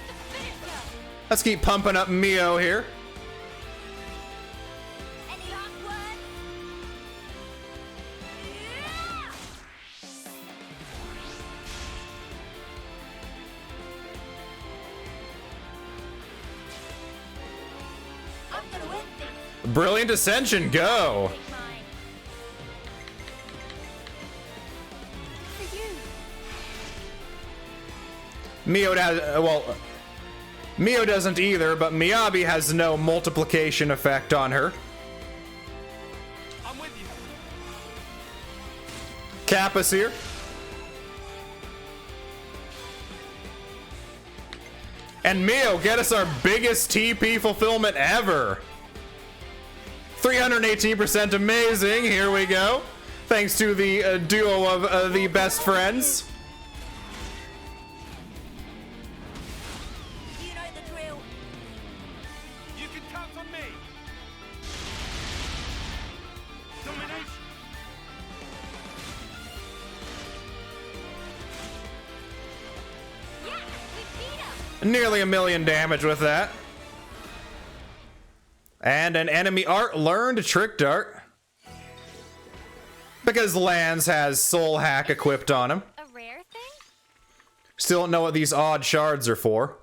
the finisher. let's keep pumping up Mio here. Any last words? Yeah! I'm gonna win this. Brilliant Ascension, go! Take mine. For you. Mio does, well, Mio doesn't either, but Miyabi has no multiplication effect on her. I'm with you. Kappa's here. And Mio, get us our biggest TP fulfillment ever. 318% amazing. Here we go. Thanks to the duo of the best friends. You know the drill. You can count on me. Domination. Yeah, we beat him. Nearly 1,000,000 damage with that. And an enemy art learned Trick Dart. Because Lands has Soul Hack equipped on him. A rare thing? Still don't know what these odd shards are for.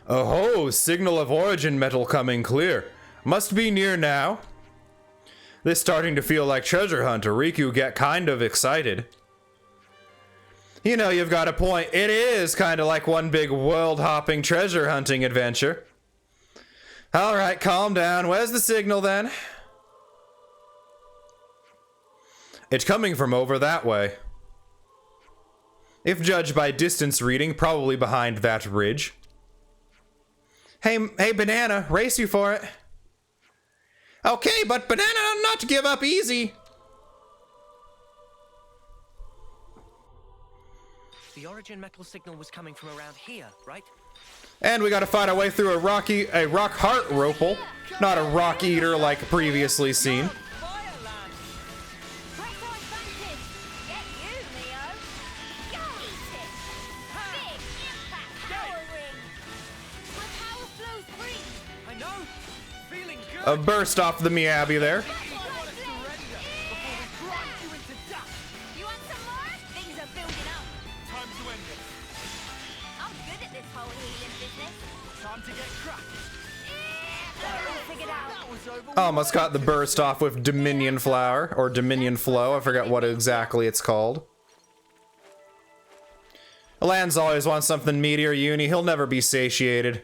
Oh, signal of origin metal coming clear. Must be near now. This starting to feel like treasure hunt. Riku get kind of excited. You know, you've got a point. It is kind of like one big world-hopping treasure hunting adventure. All right, calm down. Where's the signal then? It's coming from over that way. If judged by distance reading, probably behind that ridge. Hey, Banana, race you for it. Okay, but Banana, not to give up easy. The origin metal signal was coming from around here, right? And we gotta find our way through a rock heart ropal, not a rock eater like previously seen. A burst off the Moebius there. Almost got the burst off with Dominion Flower, or Dominion Flow, I forgot what exactly it's called. Lan's always wants something meaty or uni, he'll never be satiated.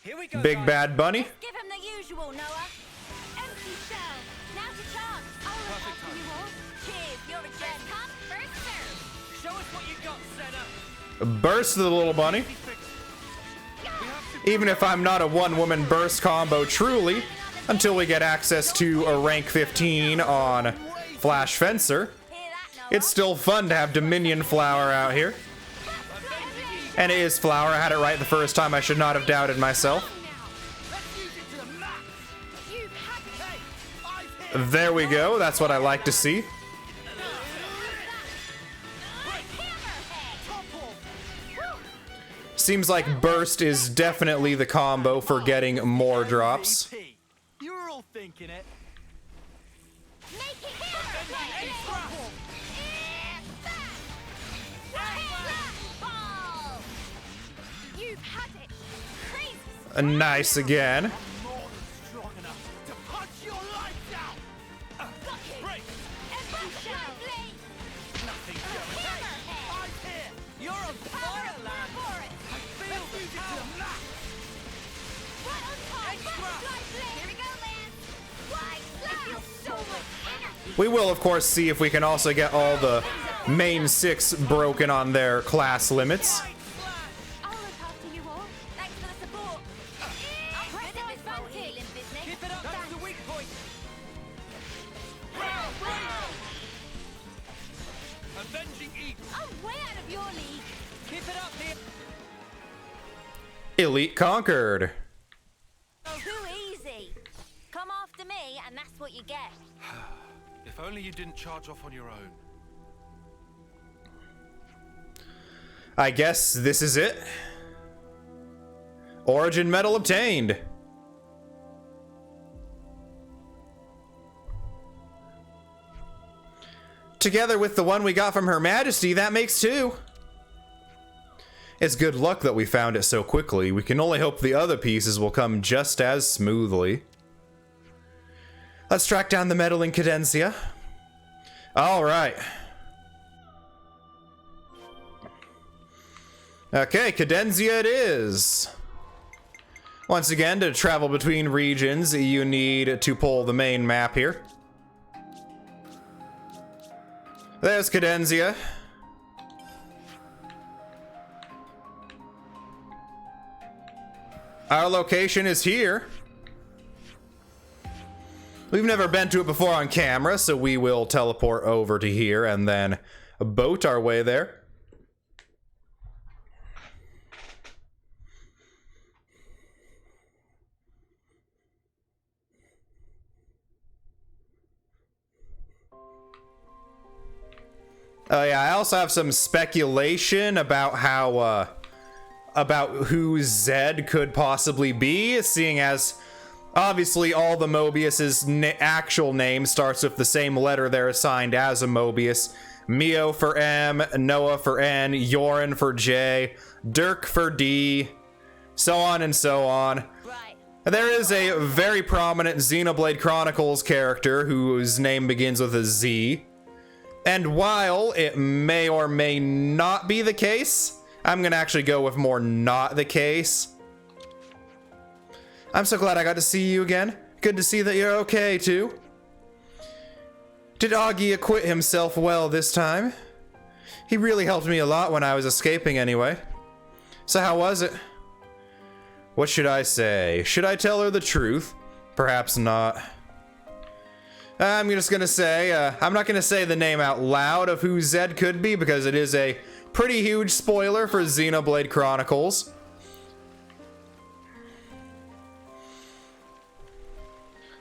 Here we go, Big guys. Bad Bunny. Give him the usual, Noah. Empty shell. Now's your chance. I'll look after you all. Cheers, you're a gem. Come, first serve. Show us what you got, Senna. Burst the little bunny. Even if I'm not a one-woman burst combo truly, until we get access to a rank 15 on Flash Fencer, it's still fun to have Dominion Flower out here. And it is Flower, I had it right the first time, I should not have doubted myself. There we go, that's what I like to see. Seems like Burst is definitely the combo for getting more drops. You're all thinking it. Nice again. We will, of course, see if we can also get all the main 6 broken on their class limits. Elite conquered. Oh, too easy. Come after me, and that's what you get. If only you didn't charge off on your own. I guess this is it. Origin medal obtained. Together with the one we got from Her Majesty, that makes 2. It's good luck that we found it so quickly. We can only hope the other pieces will come just as smoothly. Let's track down the medal in Cadencia. Alright. Okay, Cadencia it is. Once again, to travel between regions, you need to pull the main map here. There's Cadencia. Our location is here. We've never been to it before on camera, so we will teleport over to here and then boat our way there. Oh yeah, I also have some speculation about how, about who Zed could possibly be, seeing as obviously all the Moebius's actual name starts with the same letter they're assigned as a Moebius. Mio for M, Noah for N, Yorin for J, Dirk for D, so on and so on. There is a very prominent Xenoblade Chronicles character whose name begins with a Z. And while it may or may not be the case, I'm gonna actually go with more not the case. I'm so glad I got to see you again. Good to see that you're okay too. Did Augie acquit himself well this time? He really helped me a lot when I was escaping anyway. So how was it? What should I say? Should I tell her the truth? Perhaps not. I'm just gonna say, I'm not gonna say the name out loud of who Zed could be because it is a pretty huge spoiler for Xenoblade Chronicles.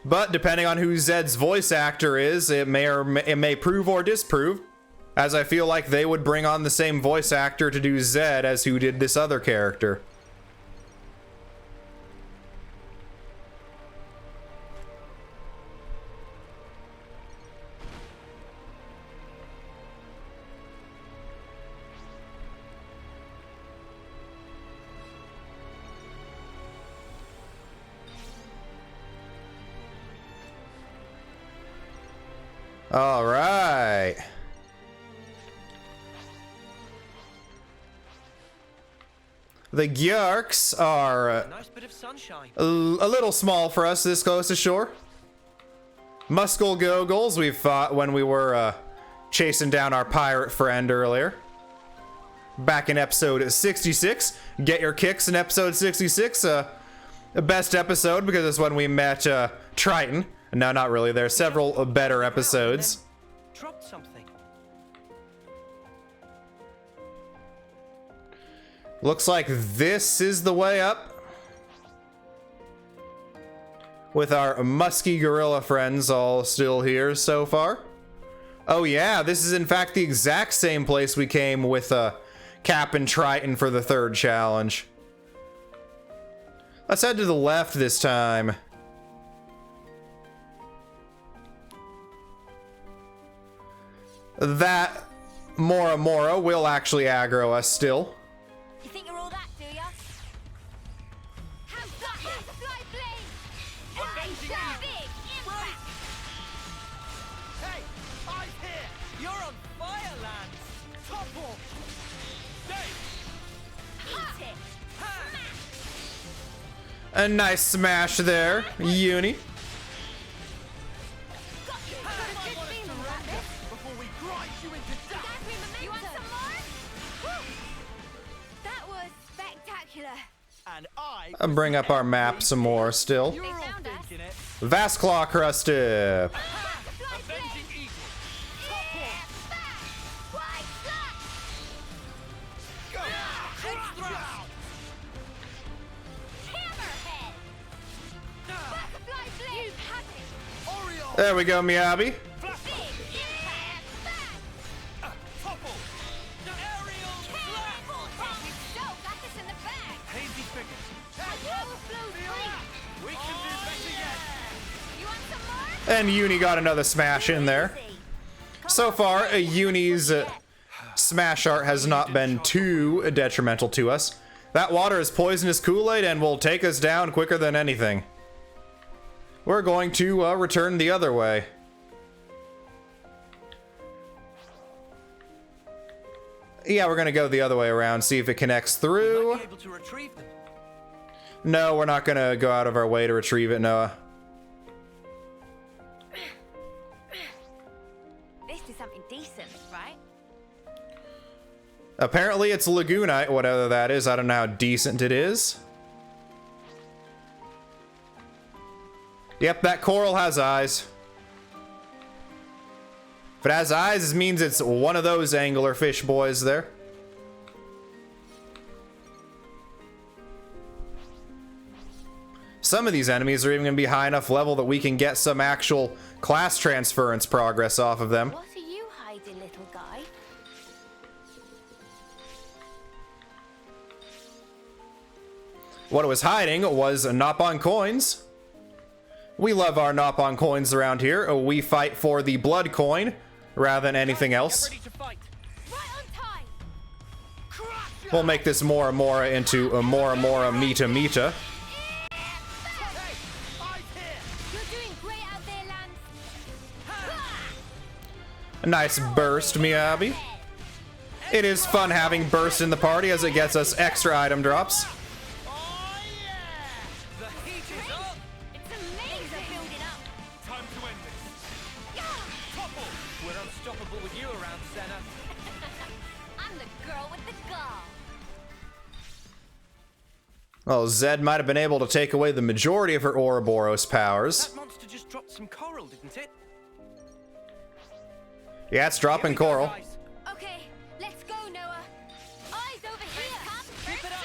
But depending on who Zed's voice actor is, it may prove or disprove, as I feel like they would bring on the same voice actor to do Zed as who did this other character. All right. The Gyarks are Nice bit of sunshine. a little small for us this close to shore. Muscle Gogles we fought when we were chasing down our pirate friend earlier. Back in episode 66. Get your kicks in episode 66. The best episode because it's when we met Triton. No, not really. There are several better episodes. Dropped something. Looks like this is the way up. With our musky gorilla friends all still here so far. Oh yeah, this is in fact the exact same place we came with Cap and Triton for the third challenge. Let's head to the left this time. That Mora will actually aggro us still. You think you're all that, do ya? How's that? Fly blade! Avenging That evil. big impact! Hey, I'm here. You're on fire, Lance. Topple. Eat it! A nice smash there, Uni. That was spectacular. And I I'll bring up our map some more still. They found us. Vast Claw Crusted. Avenging evil. There we go, Miyabi. And Uni got another smash in there. So far, Uni's smash art has not been too detrimental to us. That water is poisonous Kool-Aid and will take us down quicker than anything. We're going to return the other way. Yeah, we're gonna go the other way around, see if it connects through. Able to retrieve them. No, we're not gonna go out of our way to retrieve it, Noah. This is something decent, right? Apparently it's Lagoonite, whatever that is. I don't know how decent it is. Yep, that coral has eyes. If it has eyes, it means it's one of those angler fish boys there. Some of these enemies are even going to be high enough level that we can get some actual class transference progress off of them. What are you hiding, little guy? What it was hiding was Nopon coins. We love our Nopon coins around here. We fight for the blood coin rather than anything else. Ready to fight. Right on time. We'll make this Mora Mora into a Mora Mora Mita Mita. You're doing great out there, Lance. A nice burst, Miyabi. It is fun having burst in the party as it gets us extra item drops. Oh yeah! The heat is up. It's amazing. Building up. Time to end this. Topple. We're unstoppable with you around, Senna. I'm the girl with the gall. Well, Zed might have been able to take away the majority of her Ouroboros powers. That monster just dropped some coral, didn't it? Yeah, it's dropping coral. Okay, let's go, Noah. Eyes over here. Keep it up,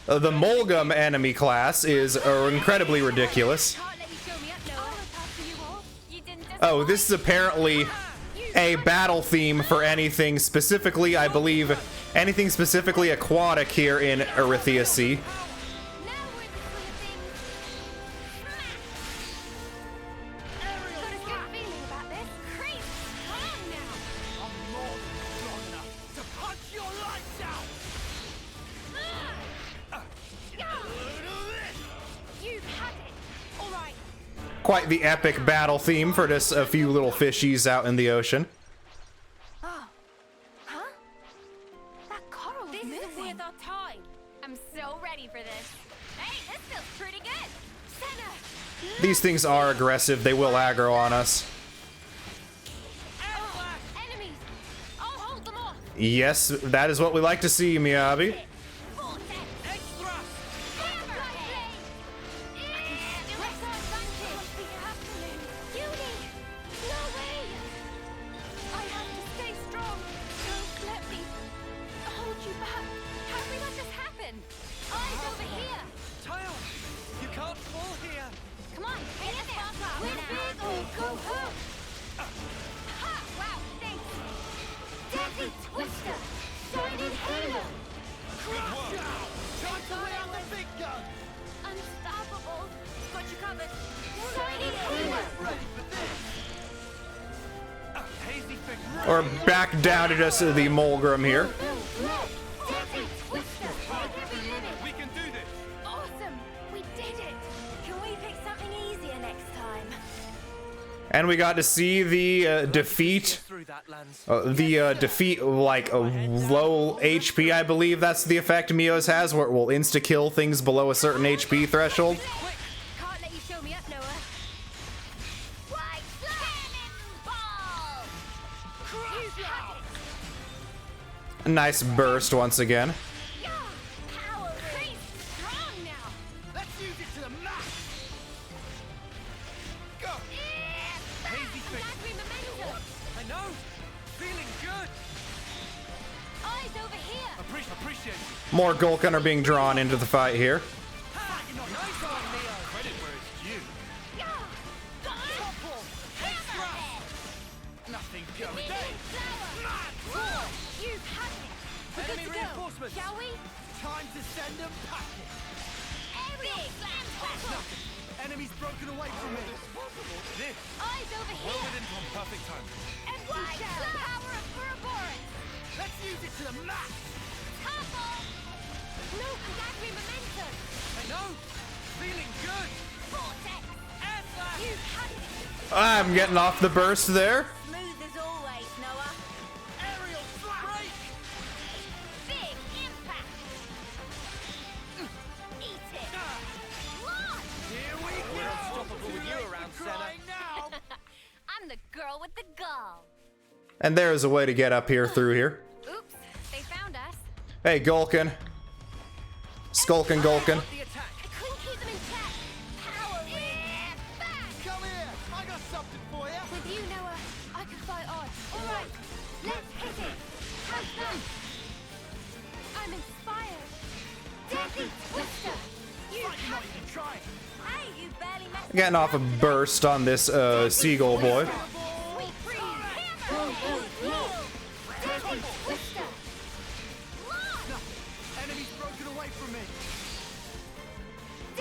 Leo. The Molgum enemy class is incredibly ridiculous. Can't let you show me up, Noah. After you all. You didn't just Oh, this is apparently a battle theme for anything specifically, I believe, anything specifically aquatic here in Erythea Sea. Now we're the swing of things. Got a good feeling about this. Creep, calm now. I'm more than strong enough to punch your lights out! You've had it. All right. Quite the epic battle theme for just a few little fishies out in the ocean. Oh. Huh? That coral's This moving. is worth our time. I'm so ready for this. Hey, this feels pretty good. Senna. These things are aggressive. They will aggro on us. Oh, enemies. I'll hold them off. Yes, that is what we like to see, Miyabi. Vortex. Hammer blade. Press our advantage. What's been happening? Judy. No way. I have to stay strong. Don't let me hold you back. How did we let this happen? Eyes over here. Tail! You can't fall here! Come on, get it back up Win now. big or go home. Ha! Wow, thanks. Deadly Twister. Shining Halo. Time to lay out the big gun! Unstoppable. Got you covered. Shining Halo. Ready for this? Hazy figure. Or back down to just the Molgrim here. Deadly Twister. Take every limit. We can do this! Awesome. We did it. Can we pick something easier next time? And we got to see the defeat. Through that lens. Defeat, like, a low HP, I believe that's the effect Mios has, where it will insta-kill things below a certain HP threshold. Quick. Can't let you show me up, Noah. White Cannonball. You've had it. A nice burst once again. Yeah. Power ring. Strong now. Let's use it to the max! Go! Hazy figure. Battery momentum. I know! Feeling good! Eyes over here. Appreciate it. More Gulkin are being drawn into the fight here. Nice on, Leo! Credit where it's due. Yeah. Topple. Hammerhead. Nothing going. Big flower. Roar. You've had it. We're good Enemy to go. reinforcements. Shall we? Time to send them packing! Aerial impact. Enemy's broken away from me! This Eyes over well here. within from perfect time. Empty shell. Power of Ouroboros. Let's use it to the max! Topple. No battery momentum. I know! Feeling good! Vortex. Air slash! You've had it. I'm getting off the burst there. Smooth as always, Noah. Aerial strike! Big impact. Eat it. Launch. Here we go! We're unstoppable with you around, Senna. Crying now! I'm the girl with the gall. And there's a way to get up here through here. Oops, they found us. Hey, Gulkin. Skulkin' Gulkin. The attack! I couldn't keep them in check. Power ring. Back. Come here! I got something for you! With you, Noah, I can fight on. All right, let's hit it. How's that? I'm inspired. Deadly Twister. You Like have not even trying! Hey, you barely messed Getting off a burst on this seagull boy. sweet breeze. Hammer. Deadly Twister. Launch. Enemy's broken away from me!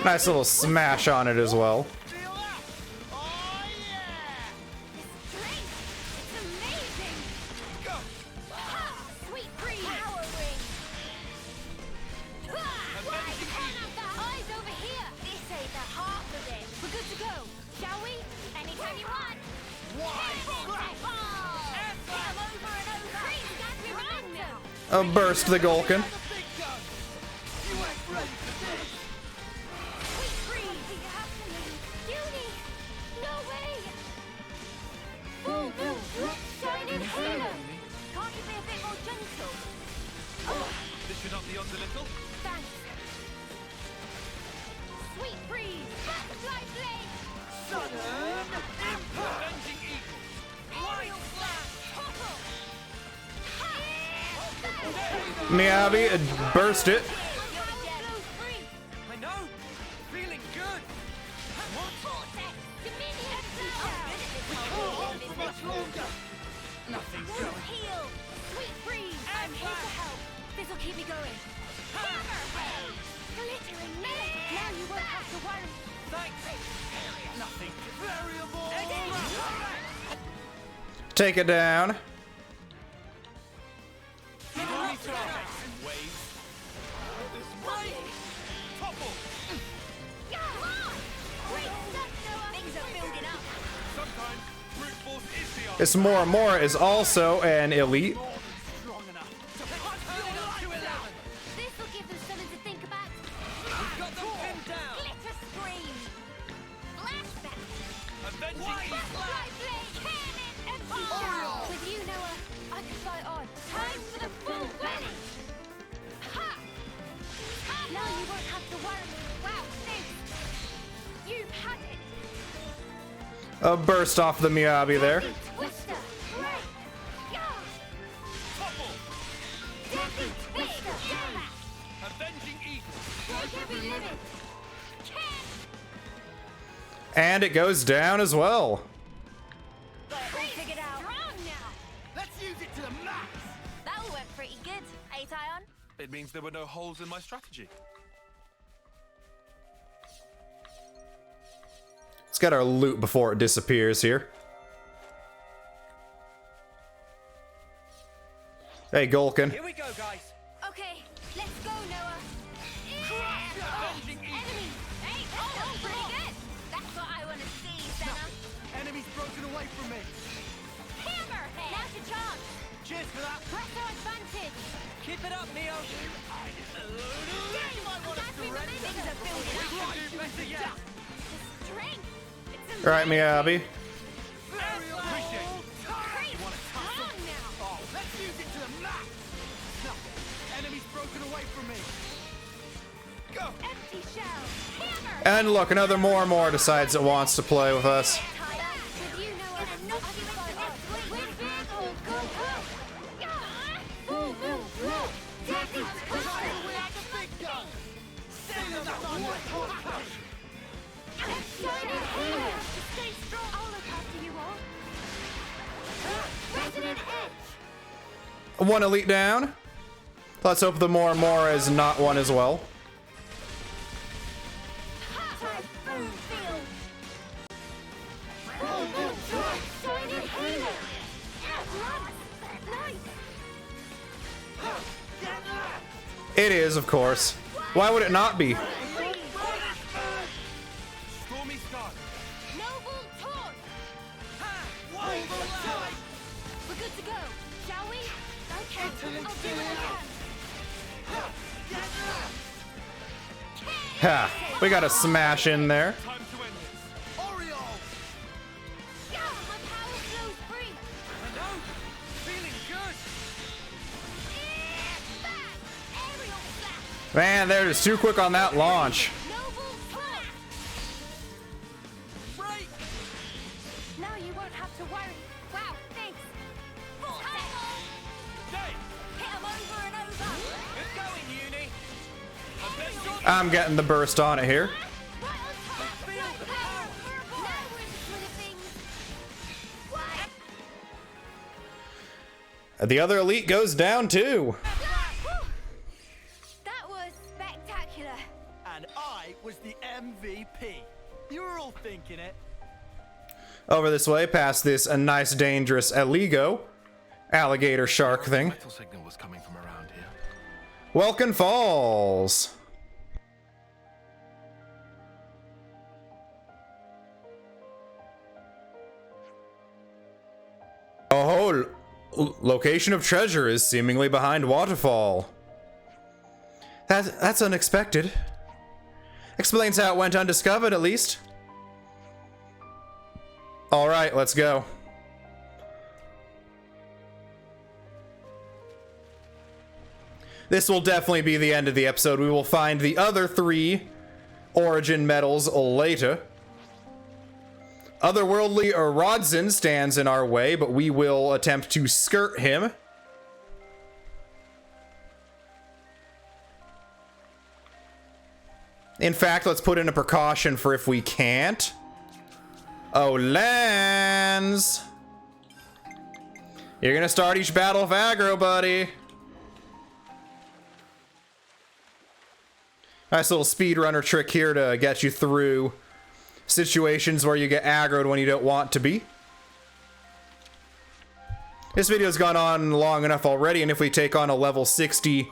Nice little smash on it as well. Feel that? Oh yeah! This place, it's amazing. Go! Ha! Sweet breeze. Power ring. Right Canada. Eyes over here. This ain't the half of it. We're good to go. Shall we? Anytime you want. Vortex ball. Hit 'em over and over. Crazy battery momentum. Burst the Gulkin. The big gun! You ain't ready for this! Sweet breeze. Happening. Uni. No way. Shining Halo. Can't you be a bit more gentle? This should not be on the little. Thanks. Sweet breeze. Butterfly blade. Sudden impact! Avenging Eagle! Aerial flash. Moebius, burst it. I know. Feeling good. Nothing going. Heal. Sweet breeze. I'm here to help. This'll keep me going. Hammerhead. Glittering Melia. Now you won't have to worry. Thanks. Nothing. Variable. Take it down. This Moora is also an elite. This'll give them something to think about. We've got them pinned down. Glitter scream. Flashback. Avenging Right East. blade. Cannon and shell. With you, Noah, I can fight on. Time for the full finish. Ha! Now you won't have to worry. Wow, thanks. You've had it. A burst off the Moebius there. Twister. Right. Yeah. Deadly Twister. Yeah. Avenging Eagle. Break every limit. Can. And it goes down as well. Got it all figured out. Strong now. Let's use it to the max. That all went pretty good, eh, Tyon? It means there were no holes in my strategy. Let's get our loot before it disappears here. Hey, Gulkin. Here we go, guys. Okay, let's go, Noah. Enemy. Hey, oh, pretty good. That's what I want to see, Senna. Enemy's broken away from me. Hammerhead. Now's your chance. Cheers for that. Press our advantage. Keep it up, Neo. Things are building up. Do better yet. Strength. It's All right, Moebius. strong now. Oh, let's use it to the max. No, enemy's broken away from me. Go. Empty shell. Hammer. And look, another Moora decides it wants to play with us. With you, Noah, and not you fight on. With vehicle, go, go. Full move, blow. Deadly twister. Like a big gun. Excited here. Stay strong. I'll look after you all. Resident Edge. One elite down. Let's hope the Moora is not one as well. Typhoon field. Full move, blow. Excited here. Nice. It is, of course. Why would it not be? Stormy sky. Noble Torn. We're good to go, shall we? Okay, I'll do what I can. Ha! We got a smash in there. Time to end this. Oriole. Yeah, my power flows free. I know. Feeling good. Back. Aerial slash. Man, they're just too quick on that launch. Noble Torn. Break. Now you won't have to worry. Wow, thanks. Vortex. Day. Hit 'em over and over. Good going, Uni. Avenging I'm getting the burst on it here. Right on top. Feel the Now power. we're in the swing of things. What? The other elite goes down too. That was spectacular. And I was the MVP. You were all thinking it. Over this way, past this a nice dangerous Eligo alligator shark thing. Metal signal was coming from around here. Welkin Falls. Oh, location of treasure is seemingly behind waterfall. That's unexpected. Explains how it went undiscovered, at least. All right, let's go. This will definitely be the end of the episode. We will find the other 3 origin medals later. Otherworldly Rodson stands in our way, but we will attempt to skirt him. In fact, let's put in a precaution for if we can't. Oh, lands! You're gonna start each battle with aggro, buddy. Nice little speedrunner trick here to get you through situations where you get aggroed when you don't want to be. This video's gone on long enough already, and if we take on a level 60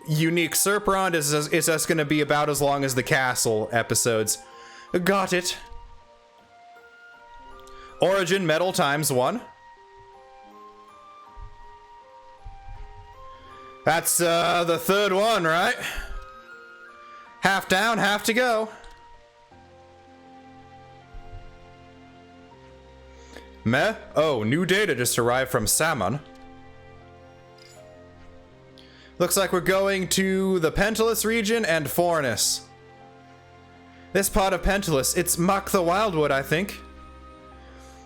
unique Serpron, it's just going to be about as long as the castle episodes. Got it. Origin medal ×1. That's the third one, right? Half down, half to go. Meh? Oh, new data just arrived from Salmon. Looks like we're going to the Pentalus region and Fornus. This part of Pentalus, it's Muck the Wildwood, I think.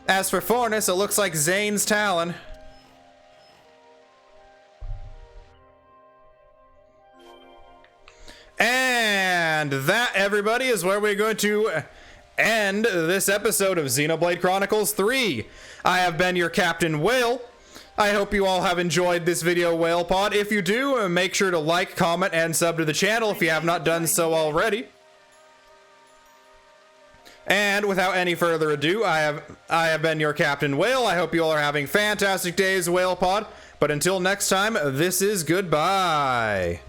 As for Fornus, it looks like Zane's Talon. And that, everybody, is where we're going to end this episode of Xenoblade Chronicles 3. I have been your Captain Whale. I hope you all have enjoyed this video, Whale Pod. If you do, make sure to like, comment, and sub to the channel if you have not done so already. And without any further ado, I have been your Captain Whale. I hope you all are having fantastic days, Whale Pod. But until next time, this is goodbye.